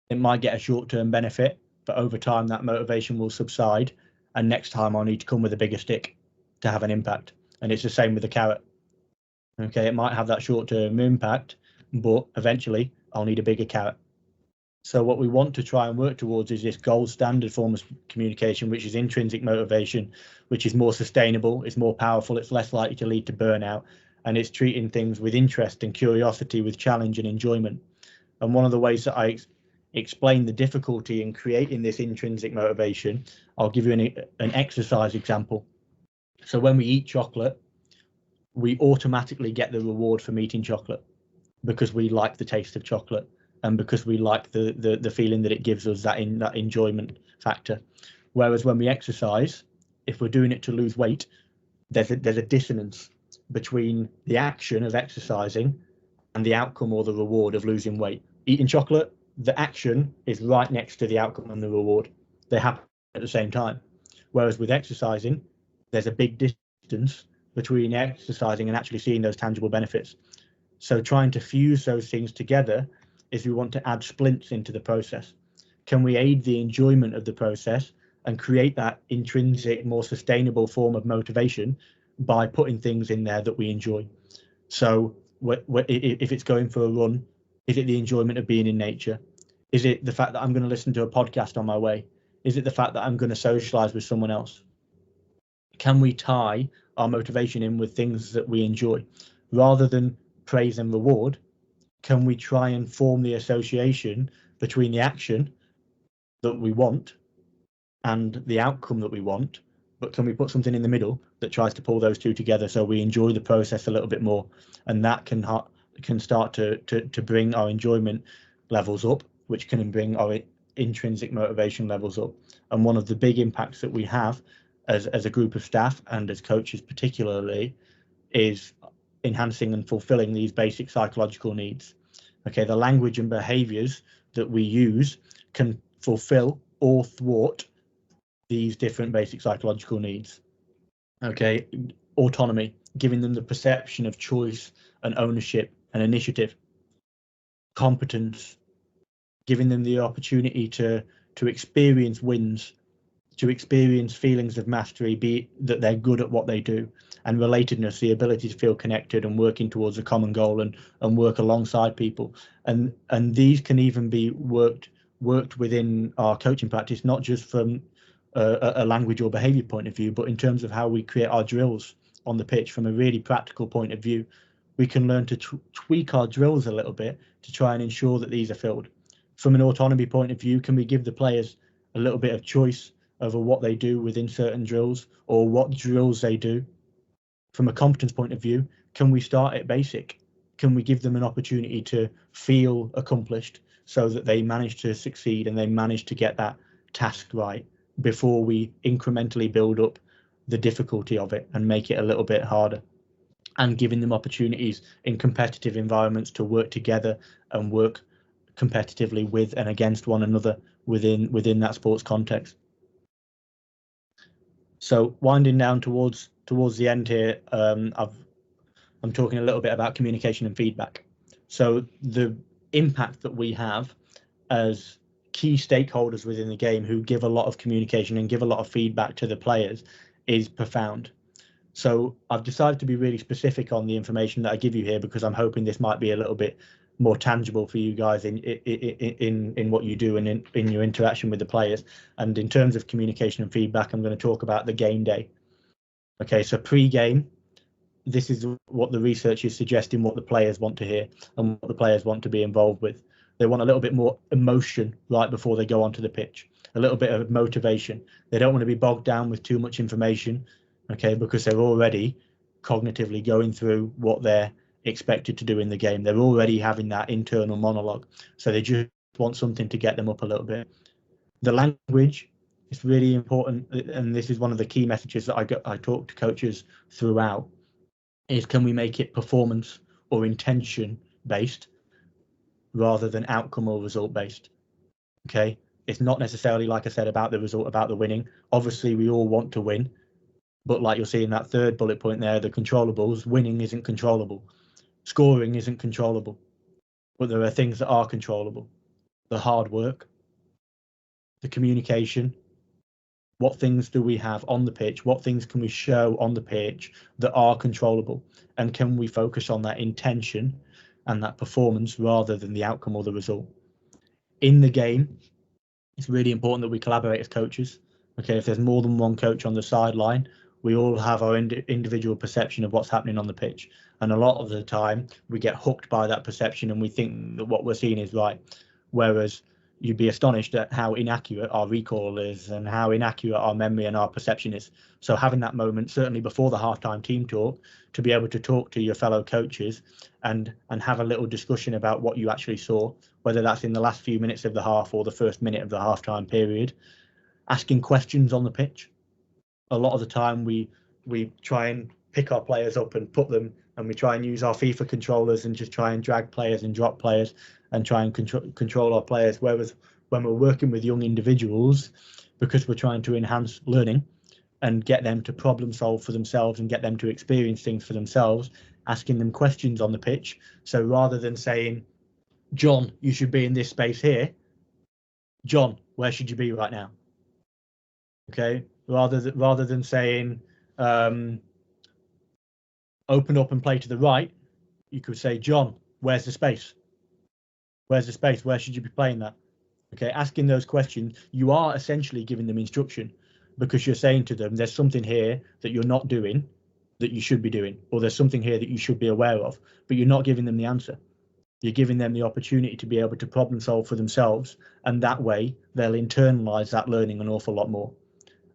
Speaker 2: it might get a short-term benefit, but over time that motivation will subside, and next time I'll need to come with a bigger stick to have an impact. And it's the same with the carrot. Okay, it might have that short-term impact, but eventually I'll need a bigger carrot. So what we want to try and work towards is this gold standard form of communication, which is intrinsic motivation, which is more sustainable, it's more powerful, it's less likely to lead to burnout, and it's treating things with interest and curiosity, with challenge and enjoyment. And one of the ways that I explain the difficulty in creating this intrinsic motivation, I'll give you an exercise example. So when we eat chocolate, we automatically get the reward from eating chocolate because we like the taste of chocolate and because we like the feeling that it gives us, that enjoyment factor. Whereas when we exercise, if we're doing it to lose weight, there's a dissonance between the action of exercising and the outcome or the reward of losing weight. Eating chocolate, the action is right next to the outcome and the reward. They happen at the same time. Whereas with exercising, there's a big distance between exercising and actually seeing those tangible benefits. So trying to fuse those things together is we want to add splints into the process. Can we aid the enjoyment of the process and create that intrinsic, more sustainable form of motivation by putting things in there that we enjoy? So if it's going for a run, is it the enjoyment of being in nature? Is it the fact that I'm going to listen to a podcast on my way? Is it the fact that I'm going to socialize with someone else? Can we tie our motivation in with things that we enjoy? Rather than praise and reward, can we try and form the association between the action that we want and the outcome that we want, but can we put something in the middle that tries to pull those two together so we enjoy the process a little bit more, and that can start to bring our enjoyment levels up, which can bring our intrinsic motivation levels up. And one of the big impacts that we have as a group of staff and as coaches particularly is enhancing and fulfilling these basic psychological needs. Okay, the language and behaviors that we use can fulfill or thwart these different basic psychological needs. Okay, autonomy, giving them the perception of choice and ownership and initiative. Competence, giving them the opportunity to experience wins, to experience feelings of mastery, be that they're good at what they do. And relatedness, the ability to feel connected and working towards a common goal and work alongside people. And these can even be worked within our coaching practice, not just from a language or behavior point of view, but in terms of how we create our drills on the pitch from a really practical point of view. We can learn to tweak our drills a little bit to try and ensure that these are filled. From an autonomy point of view, can we give the players a little bit of choice over what they do within certain drills or what drills they do? From a competence point of view, can we start at basic? Can we give them an opportunity to feel accomplished so that they manage to succeed and they manage to get that task right before we incrementally build up the difficulty of it and make it a little bit harder? And giving them opportunities in competitive environments to work together and work competitively with and against one another within that sports context. So winding down towards the end here, I'm talking a little bit about communication and feedback. So the impact that we have as key stakeholders within the game who give a lot of communication and give a lot of feedback to the players is profound. So I've decided to be really specific on the information that I give you here because I'm hoping this might be a little bit more tangible for you guys in what you do and in your interaction with the players. And in terms of communication and feedback, I'm going to talk about the game day. Okay, so pre-game, this is what the research is suggesting, what the players want to hear and what the players want to be involved with. They want a little bit more emotion right before they go onto the pitch, a little bit of motivation. They don't want to be bogged down with too much information, okay, because they're already cognitively going through what they're expected to do in the game. They're already having that internal monologue, so they just want something to get them up a little bit. The language is really important, and this is one of the key messages that I talk to coaches throughout, is can we make it performance or intention based rather than outcome or result based? Okay, it's not necessarily, like I said, about the result, about the winning. Obviously we all want to win, but like you'll see in that third bullet point there, the controllables, winning isn't controllable, scoring isn't controllable, but there are things that are controllable: the hard work, the communication. What things do we have on the pitch? What things can we show on the pitch that are controllable? And can we focus on that intention and that performance rather than the outcome or the result? In the game, it's really important that we collaborate as coaches. Okay, if there's more than one coach on the sideline, we all have our individual perception of what's happening on the pitch. And a lot of the time, we get hooked by that perception and we think that what we're seeing is right. Whereas you'd be astonished at how inaccurate our recall is and how inaccurate our memory and our perception is. So having that moment, certainly before the halftime team talk, to be able to talk to your fellow coaches and have a little discussion about what you actually saw, whether that's in the last few minutes of the half or the first minute of the halftime period, asking questions on the pitch. A lot of the time we try and pick our players up and put them, and we try and use our FIFA controllers and just try and drag players and drop players and try and control our players. Whereas when we're working with young individuals, because we're trying to enhance learning, and get them to problem solve for themselves and get them to experience things for themselves, asking them questions on the pitch. So rather than saying, John, you should be in this space here, John, where should you be right now? Okay, rather than saying, open up and play to the right, you could say, John, where's the space? Where's the space? Where should you be playing that? Okay, asking those questions, you are essentially giving them instruction, because you're saying to them, there's something here that you're not doing that you should be doing, or there's something here that you should be aware of, but you're not giving them the answer. You're giving them the opportunity to be able to problem solve for themselves, and that way they'll internalize that learning an awful lot more.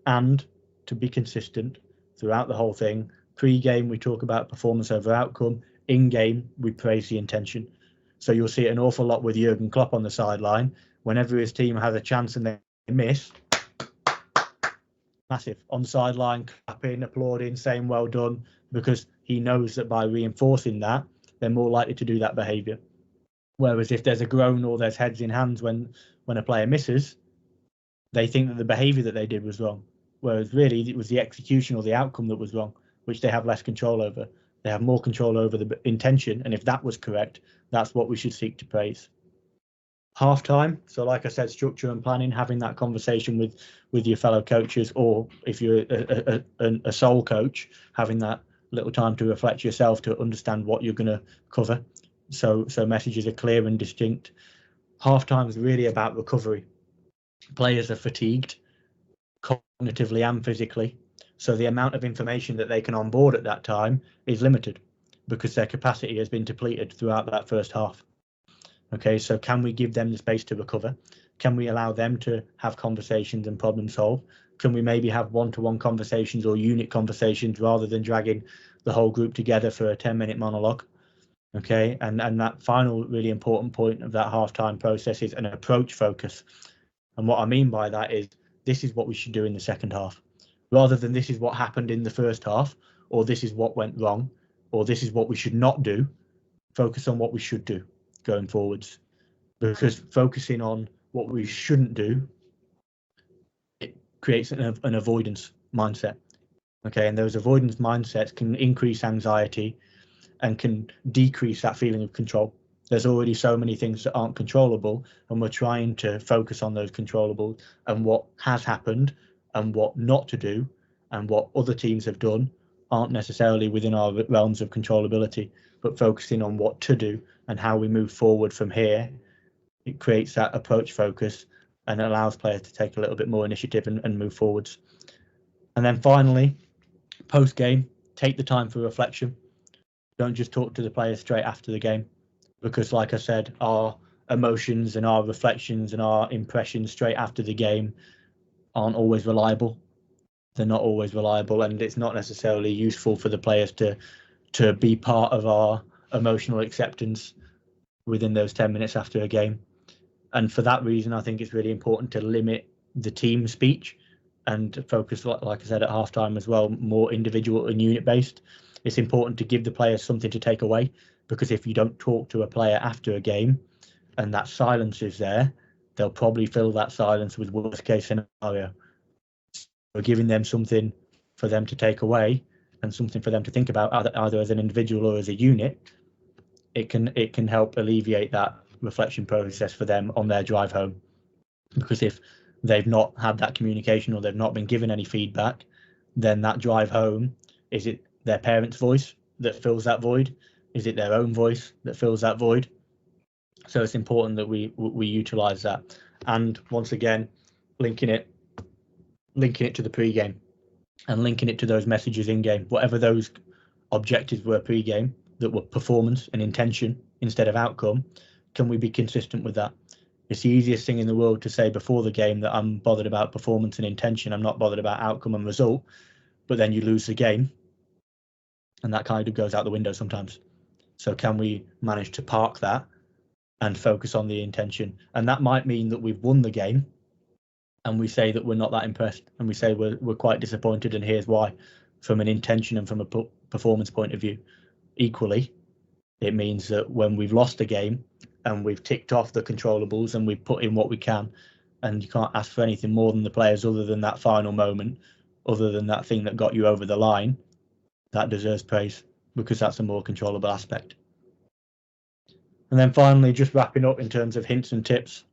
Speaker 2: And to be consistent throughout the whole thing, pre-game we talk about performance over outcome, in-game we praise the intention. So you'll see it an awful lot with Jurgen Klopp on the sideline. Whenever his team has a chance and they miss, massive on the sideline, clapping, applauding, saying well done, because he knows that by reinforcing that, they're more likely to do that behaviour. Whereas if there's a groan or there's heads in hands when a player misses, they think that the behaviour that they did was wrong. Whereas really it was the execution or the outcome that was wrong, which they have less control over. They have more control over the intention, and if that was correct, that's what we should seek to praise. Half-time, so like I said, structure and planning, having that conversation with your fellow coaches, or if you're a sole coach, having that little time to reflect yourself to understand what you're going to cover, so messages are clear and distinct. Half-time is really about recovery. Players are fatigued cognitively and physically, so the amount of information that they can onboard at that time is limited because their capacity has been depleted throughout that first half. Okay, so can we give them the space to recover? Can we allow them to have conversations and problem solve? Can we maybe have one-to-one conversations or unit conversations rather than dragging the whole group together for a 10-minute monologue? Okay, and that final really important point of that halftime process is an approach focus. And what I mean by that is this is what we should do in the second half, rather than this is what happened in the first half, or this is what went wrong, or this is what we should not do. Focus on what we should do going forwards, because focusing on what we shouldn't do, it creates an avoidance mindset. Okay, and those avoidance mindsets can increase anxiety and can decrease that feeling of control. There's already so many things that aren't controllable, and we're trying to focus on those controllables and what has happened and what not to do and what other teams have done aren't necessarily within our realms of controllability, but focusing on what to do and how we move forward from here. It creates that approach focus and allows players to take a little bit more initiative and move forwards. And then finally, post game, take the time for reflection. Don't just talk to the players straight after the game, because like I said, our emotions and our reflections and our impressions straight after the game aren't always reliable. They're not always reliable, and it's not necessarily useful for the players to be part of our emotional acceptance within those 10 minutes after a game. And for that reason, I think it's really important to limit the team speech and focus, like I said, at halftime as well, more individual and unit based. It's important to give the players something to take away, because if you don't talk to a player after a game and that silence is there, they'll probably fill that silence with worst case scenario. We're giving them something for them to take away and something for them to think about, either as an individual or as a unit. It can help alleviate that reflection process for them on their drive home, because if they've not had that communication or they've not been given any feedback, then that drive home, is it their parents' voice that fills that void? Is it their own voice that fills that void? So it's important that we utilize that. And once again, linking it to the pre-game and linking it to those messages in game, whatever those objectives were pre-game that were performance and intention instead of outcome, can we be consistent with that? It's the easiest thing in the world to say before the game that I'm bothered about performance and intention, I'm not bothered about outcome and result, but then you lose the game and that kind of goes out the window sometimes. So can we manage to park that and focus on the intention? And that might mean that we've won the game and we say that we're not that impressed, and we say we're quite disappointed, and here's why, from an intention and from a performance point of view. Equally, it means that when we've lost a game and we've ticked off the controllables and we've put in what we can, and you can't ask for anything more than the players other than that final moment, other than that thing that got you over the line, that deserves praise, because that's a more controllable aspect. And then finally, just wrapping up in terms of hints and tips,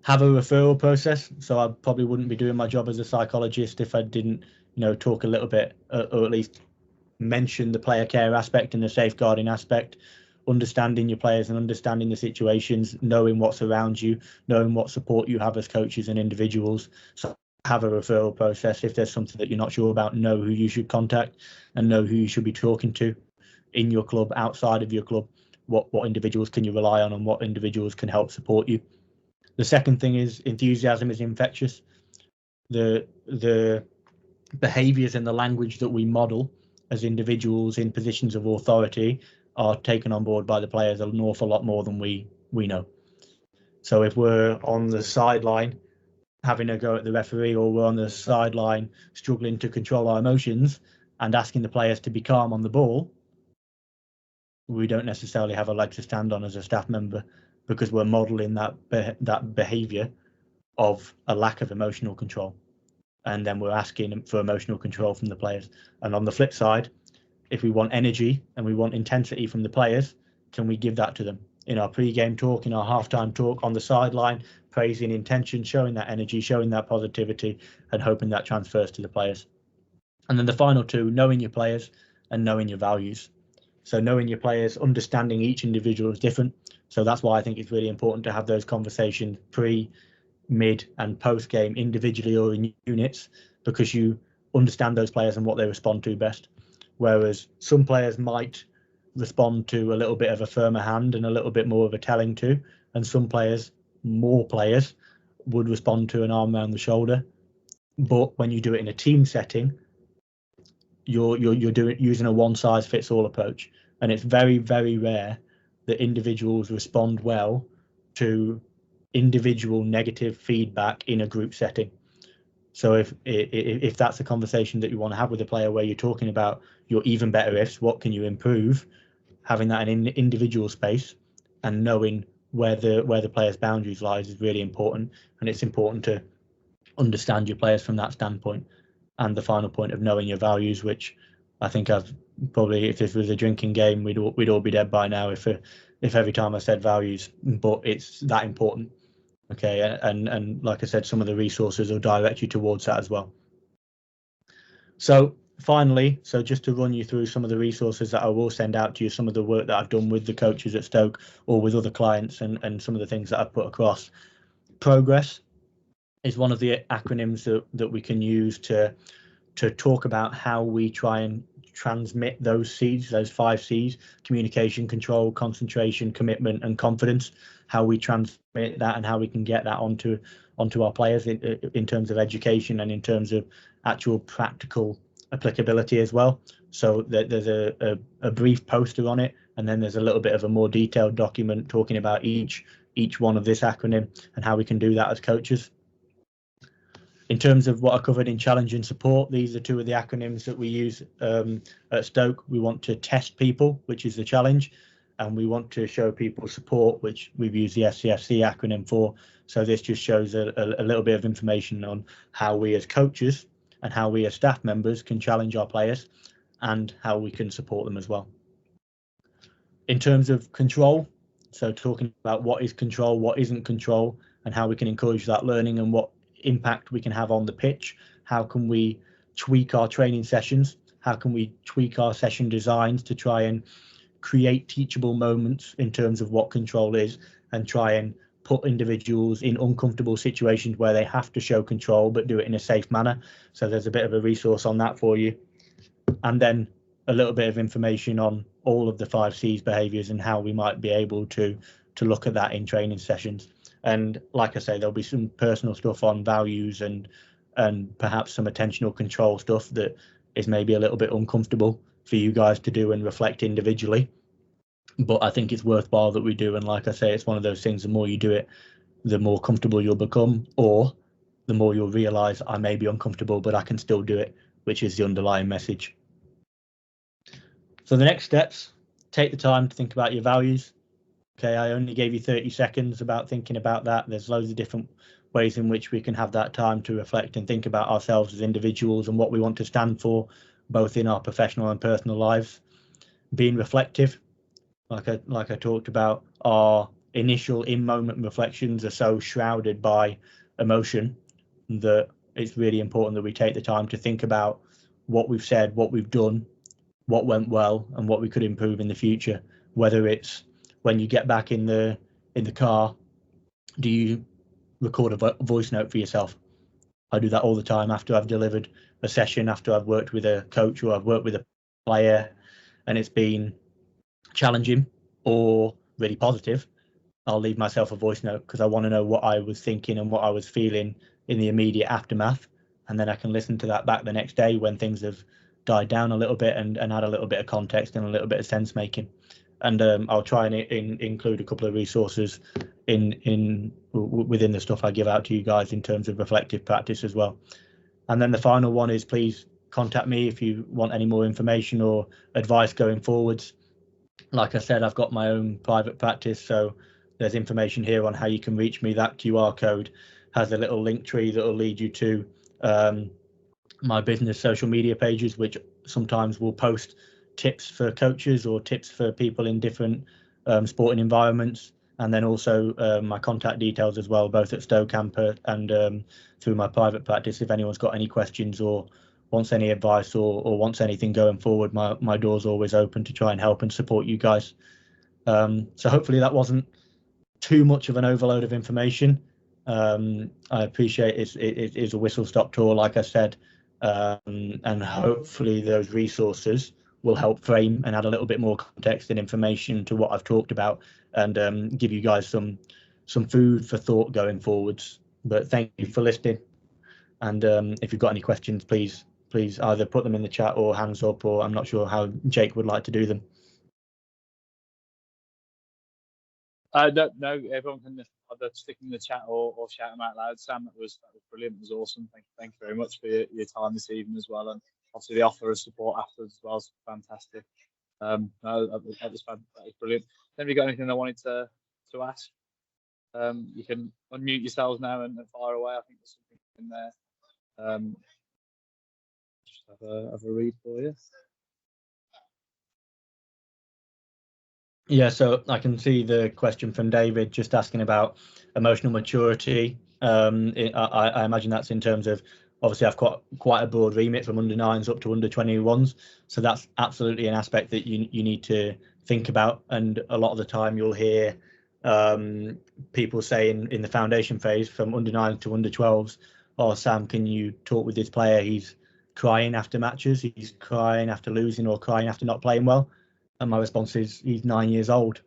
Speaker 2: have a referral process. So I probably wouldn't be doing my job as a psychologist if I didn't, talk a little bit, or at least mention the player care aspect and the safeguarding aspect, understanding your players and understanding the situations, knowing what's around you, knowing what support you have as coaches and individuals. So have a referral process. If there's something that you're not sure about, know who you should contact and know who you should be talking to in your club, outside of your club. What individuals can you rely on and what individuals can help support you. The second thing is enthusiasm is infectious. The behaviours and the language that we model as individuals in positions of authority are taken on board by the players an awful lot more than we know. So if we're on the sideline having a go at the referee, or we're on the sideline struggling to control our emotions and asking the players to be calm on the ball, we don't necessarily have a leg to stand on as a staff member, because we're modelling that behaviour of a lack of emotional control, and then we're asking for emotional control from the players. And on the flip side, if we want energy and we want intensity from the players, can we give that to them in our pre-game talk, in our halftime talk, on the sideline, praising intention, showing that energy, showing that positivity, and hoping that transfers to the players. And then the final two, knowing your players and knowing your values. So knowing your players, understanding each individual is different. So that's why I think it's really important to have those conversations pre, mid and post game, individually or in units, because you understand those players and what they respond to best. Whereas some players might respond to a little bit of a firmer hand and a little bit more of a telling to, and some players, more players, would respond to an arm around the shoulder. But when you do it in a team setting, you're using a one size fits all approach, and it's very, very rare that individuals respond well to individual negative feedback in a group setting. So if that's a conversation that you want to have with a player, where you're talking about your even better ifs, what can you improve, having that in individual space and knowing where the player's boundaries lies is really important. And it's important to understand your players from that standpoint. And the final point of knowing your values, which I think I've probably, if this was a drinking game, we'd all be dead by now if every time I said values, but it's that important. Okay, and like I said, some of the resources will direct you towards that as well. So finally, just to run you through some of the resources that I will send out to you, some of the work that I've done with the coaches at Stoke or with other clients, and some of the things that I've put across. Progress is one of the acronyms that we can use to talk about how we try and transmit those C's, those 5 C's: communication, control, concentration, commitment, and confidence. How we transmit that and how we can get that onto our players in terms of education and in terms of actual practical applicability as well. So there's a brief poster on it, and then there's a little bit of a more detailed document talking about each one of this acronym and how we can do that as coaches. In terms of what I covered in challenge and support, these are 2 of the acronyms that we use at Stoke. We want to test people, which is the challenge, and we want to show people support, which we've used the SCFC acronym for. So this just shows a little bit of information on how we as coaches and how we as staff members can challenge our players and how we can support them as well. In terms of control, so talking about what is control, what isn't control, and how we can encourage that learning and what impact we can have on the pitch. How can we tweak our training sessions? How can we tweak our session designs to try and create teachable moments in terms of what control is, and try and put individuals in uncomfortable situations where they have to show control but do it in a safe manner. So there's a bit of a resource on that for you. And then a little bit of information on all of the 5 C's behaviours and how we might be able to look at that in training sessions. And like I say, there'll be some personal stuff on values and perhaps some attentional control stuff that is maybe a little bit uncomfortable for you guys to do and reflect individually. But I think it's worthwhile that we do. And like I say, it's one of those things, the more you do it, the more comfortable you'll become, or the more you'll realise I may be uncomfortable, but I can still do it, which is the underlying message. So the next steps, take the time to think about your values. Okay, I only gave you 30 seconds about thinking about that. There's loads of different ways in which we can have that time to reflect and think about ourselves as individuals and what we want to stand for, both in our professional and personal lives. Being reflective, like I talked about, our initial in-moment reflections are so shrouded by emotion that it's really important that we take the time to think about what we've said, what we've done, what went well, and what we could improve in the future. Whether it's when you get back in the car, do you record a voice note for yourself? I do that all the time after I've delivered a session, after I've worked with a coach or I've worked with a player and it's been challenging or really positive. I'll leave myself a voice note because I want to know what I was thinking and what I was feeling in the immediate aftermath, and then I can listen to that back the next day when things have died down a little bit and add a little bit of context and a little bit of sense making. And I'll try and include a couple of resources within the stuff I give out to you guys in terms of reflective practice as well. And then the final one is, please contact me if you want any more information or advice going forwards. Like I said, I've got my own private practice, so there's information here on how you can reach me. That QR code has a little link tree that will lead you to my business social media pages, which sometimes will post tips for coaches or tips for people in different sporting environments, and then also my contact details as well, both at Stoke Camper and through my private practice. If anyone's got any questions or wants any advice or wants anything going forward, my door's always open to try and help and support you guys. So hopefully that wasn't too much of an overload of information. I appreciate it is a whistle-stop tour, like I said, and hopefully those resources will help frame and add a little bit more context and information to what I've talked about, and give you guys some food for thought going forwards. But thank you for listening, and if you've got any questions, please either put them in the chat or hands up, or I'm not sure how Jake would like to do them.
Speaker 3: No, everyone can either stick in the chat or shout them out loud. Sam, that was brilliant. It was awesome. Thank you very much for your time this evening as well, and obviously the offer of support afterwards as well is fantastic. No, that was brilliant. Then we got anything I wanted to ask? You can unmute yourselves now and fire away. I think there's something in there. Just have a read for you.
Speaker 2: Yeah, so I can see the question from David just asking about emotional maturity. I imagine that's in terms of, obviously I've got quite a broad remit from under 9s up to under 21s, so that's absolutely an aspect that you need to think about. And a lot of the time you'll hear people saying in the foundation phase from under 9s to under 12s, oh Sam, can you talk with this player, he's crying after matches, he's crying after losing or crying after not playing well. And my response is, he's 9 years old.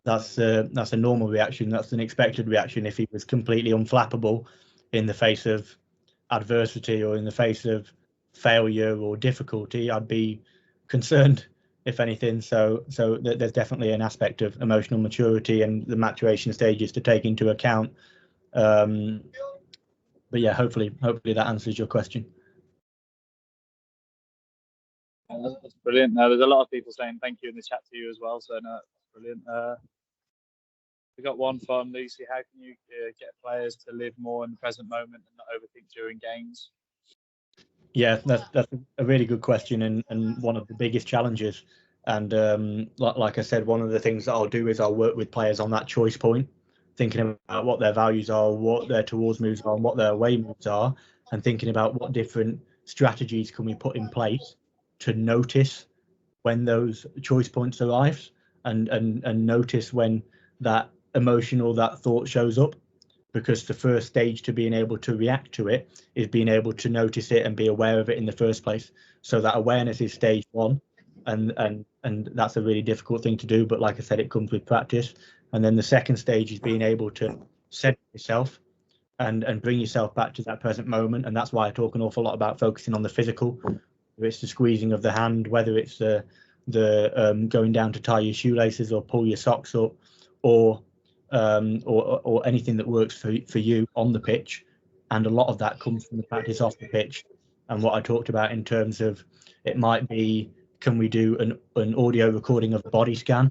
Speaker 2: That's a normal reaction. That's an expected reaction. If he was completely unflappable in the face of adversity or in the face of failure or difficulty, I'd be concerned, if anything. So there's definitely an aspect of emotional maturity and the maturation stages to take into account. But yeah, hopefully that answers your question.
Speaker 3: That's brilliant. There's a lot of people saying thank you in the chat to you as well. So no, that's brilliant. We got one from Lucy. How can you get players to live more in the present moment and not overthink during games?
Speaker 2: Yeah, that's a really good question and one of the biggest challenges. And like I said, one of the things that I'll do is I'll work with players on that choice point, thinking about what their values are, what their towards moves are, and what their away moves are, and thinking about what different strategies can we put in place to notice when those choice points arrive, and notice when that emotion or that thought shows up, because the first stage to being able to react to it is being able to notice it and be aware of it in the first place. So that awareness is stage one, and that's a really difficult thing to do, but like I said, it comes with practice. And then the second stage is being able to center yourself and bring yourself back to that present moment. And that's why I talk an awful lot about focusing on the physical, whether it's the squeezing of the hand, whether it's the going down to tie your shoelaces or pull your socks up, or anything that works for you on the pitch. And a lot of that comes from the practice off the pitch. And what I talked about in terms of, it might be, can we do an audio recording of a body scan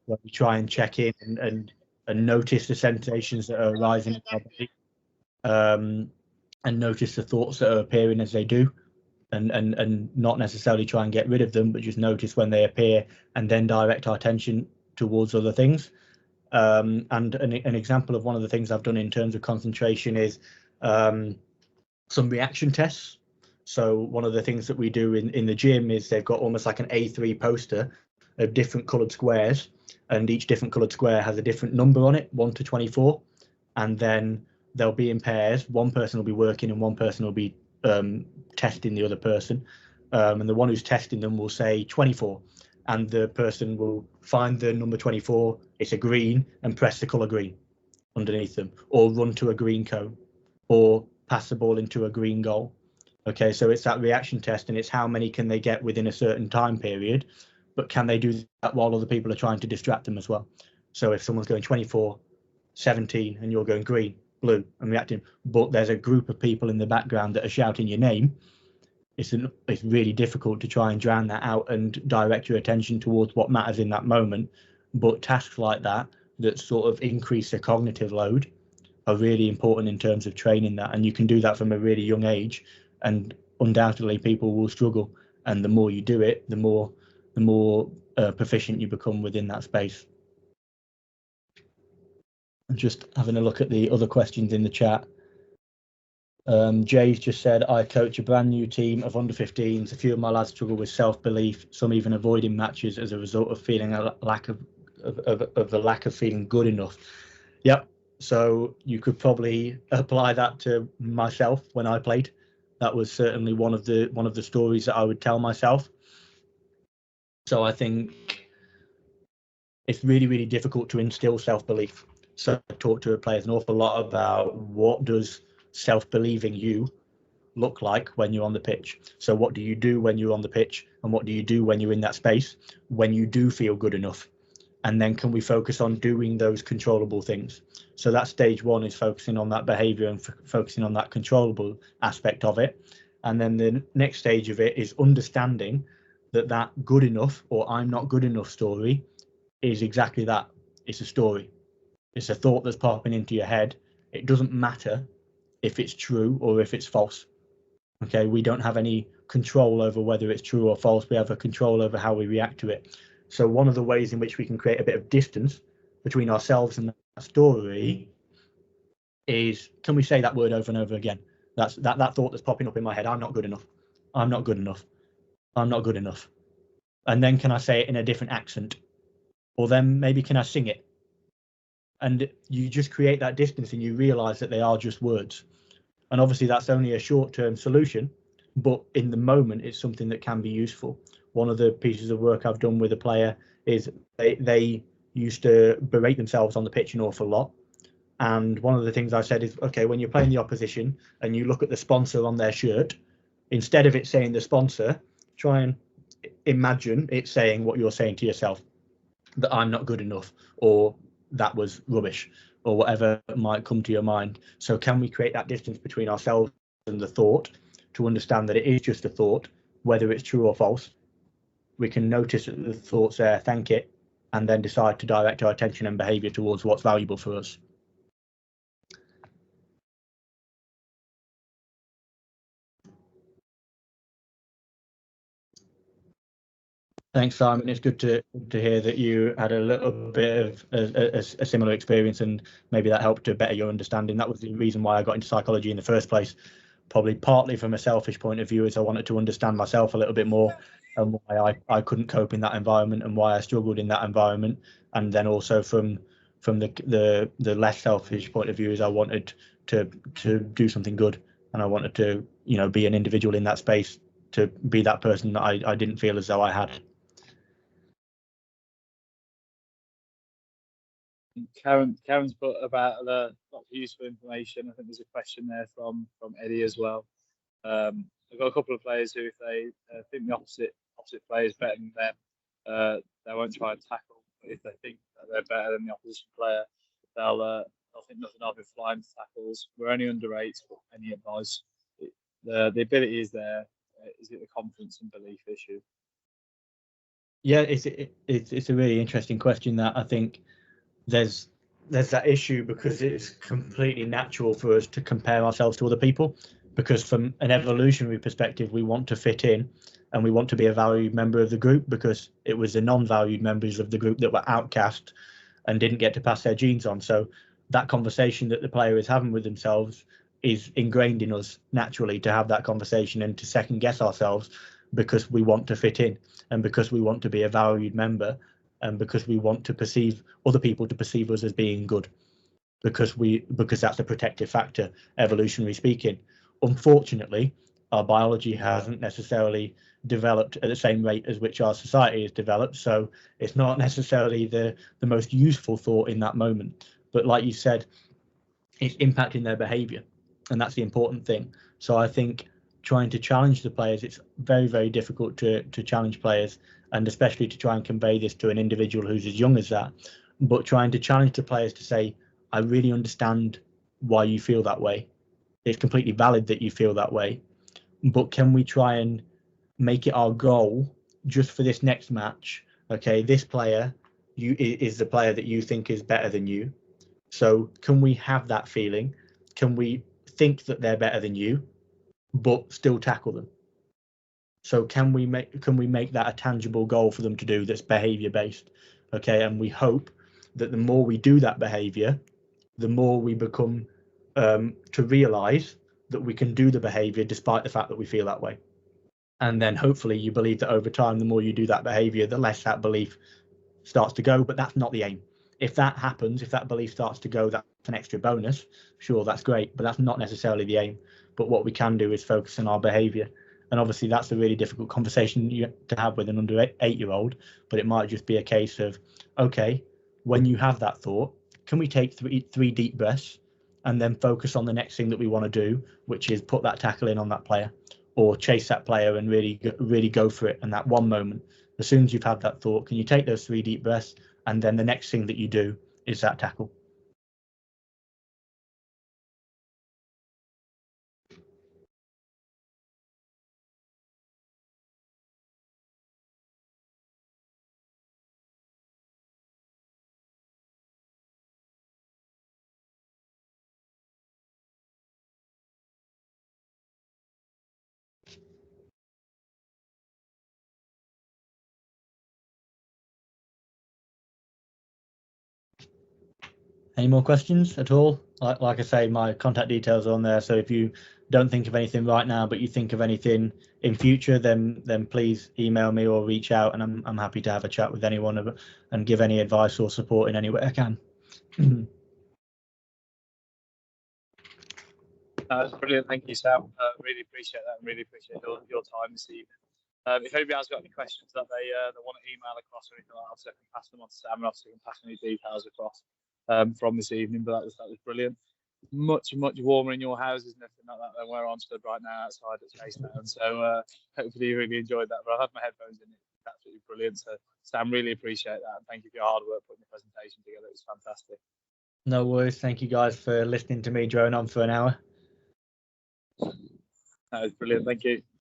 Speaker 2: where we try and check in and notice the sensations that are arising in our body, and notice the thoughts that are appearing as they do, and not necessarily try and get rid of them, but just notice when they appear and then direct our attention towards other things. And an example of one of the things I've done in terms of concentration is some reaction tests. So one of the things that we do in the gym is they've got almost like an A3 poster of different coloured squares, and each different coloured square has a different number on it, 1 to 24, and then they'll be in pairs. One person will be working and one person will be testing the other person, and the one who's testing them will say 24, and the person will find the number 24, it's a green, and press the colour green underneath them, or run to a green cone, or pass the ball into a green goal. Okay, so it's that reaction test, and it's how many can they get within a certain time period, but can they do that while other people are trying to distract them as well? So if someone's going 24, 17, and you're going green, blue, and reacting, but there's a group of people in the background that are shouting your name, it's really difficult to try and drown that out and direct your attention towards what matters in that moment. But tasks like that sort of increase the cognitive load are really important in terms of training that, and you can do that from a really young age, and undoubtedly people will struggle, and the more you do it, the more proficient you become within that space. I'm just having a look at the other questions in the chat. Jay's just said, I coach a brand new team of under 15s. A few of my lads struggle with self-belief, some even avoiding matches as a result of feeling a lack of feeling good enough. Yep. So you could probably apply that to myself when I played. That was certainly one of the stories that I would tell myself. So I think it's really, really difficult to instill self-belief. So I talk to players an awful lot about what does self-believing you look like when you're on the pitch. So what do you do when you're on the pitch, and what do you do when you're in that space when you do feel good enough? And then can we focus on doing those controllable things? So that stage one is focusing on that behavior and focusing on that controllable aspect of it. And then the next stage of it is understanding that good enough or I'm not good enough story is exactly that. It's a story. It's a thought that's popping into your head. It doesn't matter if it's true or if it's false. Okay, we don't have any control over whether it's true or false. We have a control over how we react to it. So one of the ways in which we can create a bit of distance between ourselves and that story is, can we say that word over and over again? That's that thought that's popping up in my head. I'm not good enough. I'm not good enough. I'm not good enough. And then can I say it in a different accent? Or then maybe can I sing it? And you just create that distance and you realize that they are just words. And obviously that's only a short-term solution, but in the moment it's something that can be useful. One of the pieces of work I've done with a player is they used to berate themselves on the pitch an awful lot. And one of the things I said is, okay, when you're playing the opposition and you look at the sponsor on their shirt, instead of it saying the sponsor, try and imagine it saying what you're saying to yourself, that I'm not good enough, or that was rubbish, or whatever might come to your mind. So can we create that distance between ourselves and the thought to understand that it is just a thought, whether it's true or false? We can notice that the thought's there, thank it, and then decide to direct our attention and behavior towards what's valuable for us. Thanks, Simon. It's good to hear that you had a little bit of a similar experience, and maybe that helped to better your understanding. That was the reason why I got into psychology in the first place, probably partly from a selfish point of view, as I wanted to understand myself a little bit more and why I couldn't cope in that environment and why I struggled in that environment. And then also from the less selfish point of view, is I wanted to do something good, and I wanted to, you know, be an individual in that space, to be that person that I didn't feel as though I had.
Speaker 3: Karen's put about a lot of useful information. I think there's a question there from Eddie as well. I've got a couple of players who, if they think the opposite player is better than them, they won't try and tackle. But if they think that they're better than the opposition player, they'll think nothing of it, flying to tackles. We're only under 8, but any advice? The ability is there. Is it the confidence and belief issue?
Speaker 2: Yeah, it's a really interesting question. That I think there's there's that issue because it's completely natural for us to compare ourselves to other people, because from an evolutionary perspective, we want to fit in and we want to be a valued member of the group, because it was the non-valued members of the group that were outcast and didn't get to pass their genes on. So that conversation that the player is having with themselves is ingrained in us naturally, to have that conversation and to second guess ourselves, because we want to fit in and because we want to be a valued member and because we want to perceive other people to perceive us as being good, because that's a protective factor, evolutionary speaking. Unfortunately, our biology hasn't necessarily developed at the same rate as which our society has developed, so it's not necessarily the most useful thought in that moment. But like you said, it's impacting their behavior, and that's the important thing. So I think trying to challenge the players, it's very, very difficult to challenge players, and especially to try and convey this to an individual who's as young as that. But trying to challenge the players to say, I really understand why you feel that way. It's completely valid that you feel that way, but can we try and make it our goal just for this next match? Okay, this player is the player that you think is better than you. So can we have that feeling? Can we think that they're better than you, but still tackle them? So can we make that a tangible goal for them to do that's behavior based? Okay, and we hope that the more we do that behavior, the more we become to realize that we can do the behavior despite the fact that we feel that way. And then hopefully you believe that over time, the more you do that behavior, the less that belief starts to go. But that's not the aim. If that happens, if that belief starts to go, that's an extra bonus. Sure, that's great, but that's not necessarily the aim. But what we can do is focus on our behavior. And obviously that's a really difficult conversation to have with an under 8-year-old, but it might just be a case of, okay, when you have that thought, can we take three deep breaths and then focus on the next thing that we want to do, which is put that tackle in on that player or chase that player and really go for it. And that one moment, as soon as you've had that thought, can you take those 3 deep breaths, and then the next thing that you do is that tackle. Any more questions at all? Like I say, my contact details are on there. So if you don't think of anything right now, but you think of anything in future, then please email me or reach out, and I'm happy to have a chat with anyone and give any advice or support in any way I can.
Speaker 3: That's brilliant. Thank you, Sam. Really appreciate that, and really appreciate your time this evening. If anybody has got any questions that they want to email across or anything like that, I can pass them on to Sam, and obviously can pass any details across from this evening. But that was brilliant. Much warmer in your house, isn't it? Like that than where I'm stood right now outside at Chasetown. So hopefully you really enjoyed that. But I've had my headphones in. It's absolutely brilliant. So Sam, really appreciate that, and thank you for your hard work putting the presentation together. It was fantastic.
Speaker 2: No worries. Thank you guys for listening to me drone on for an hour.
Speaker 3: That was brilliant. Thank you.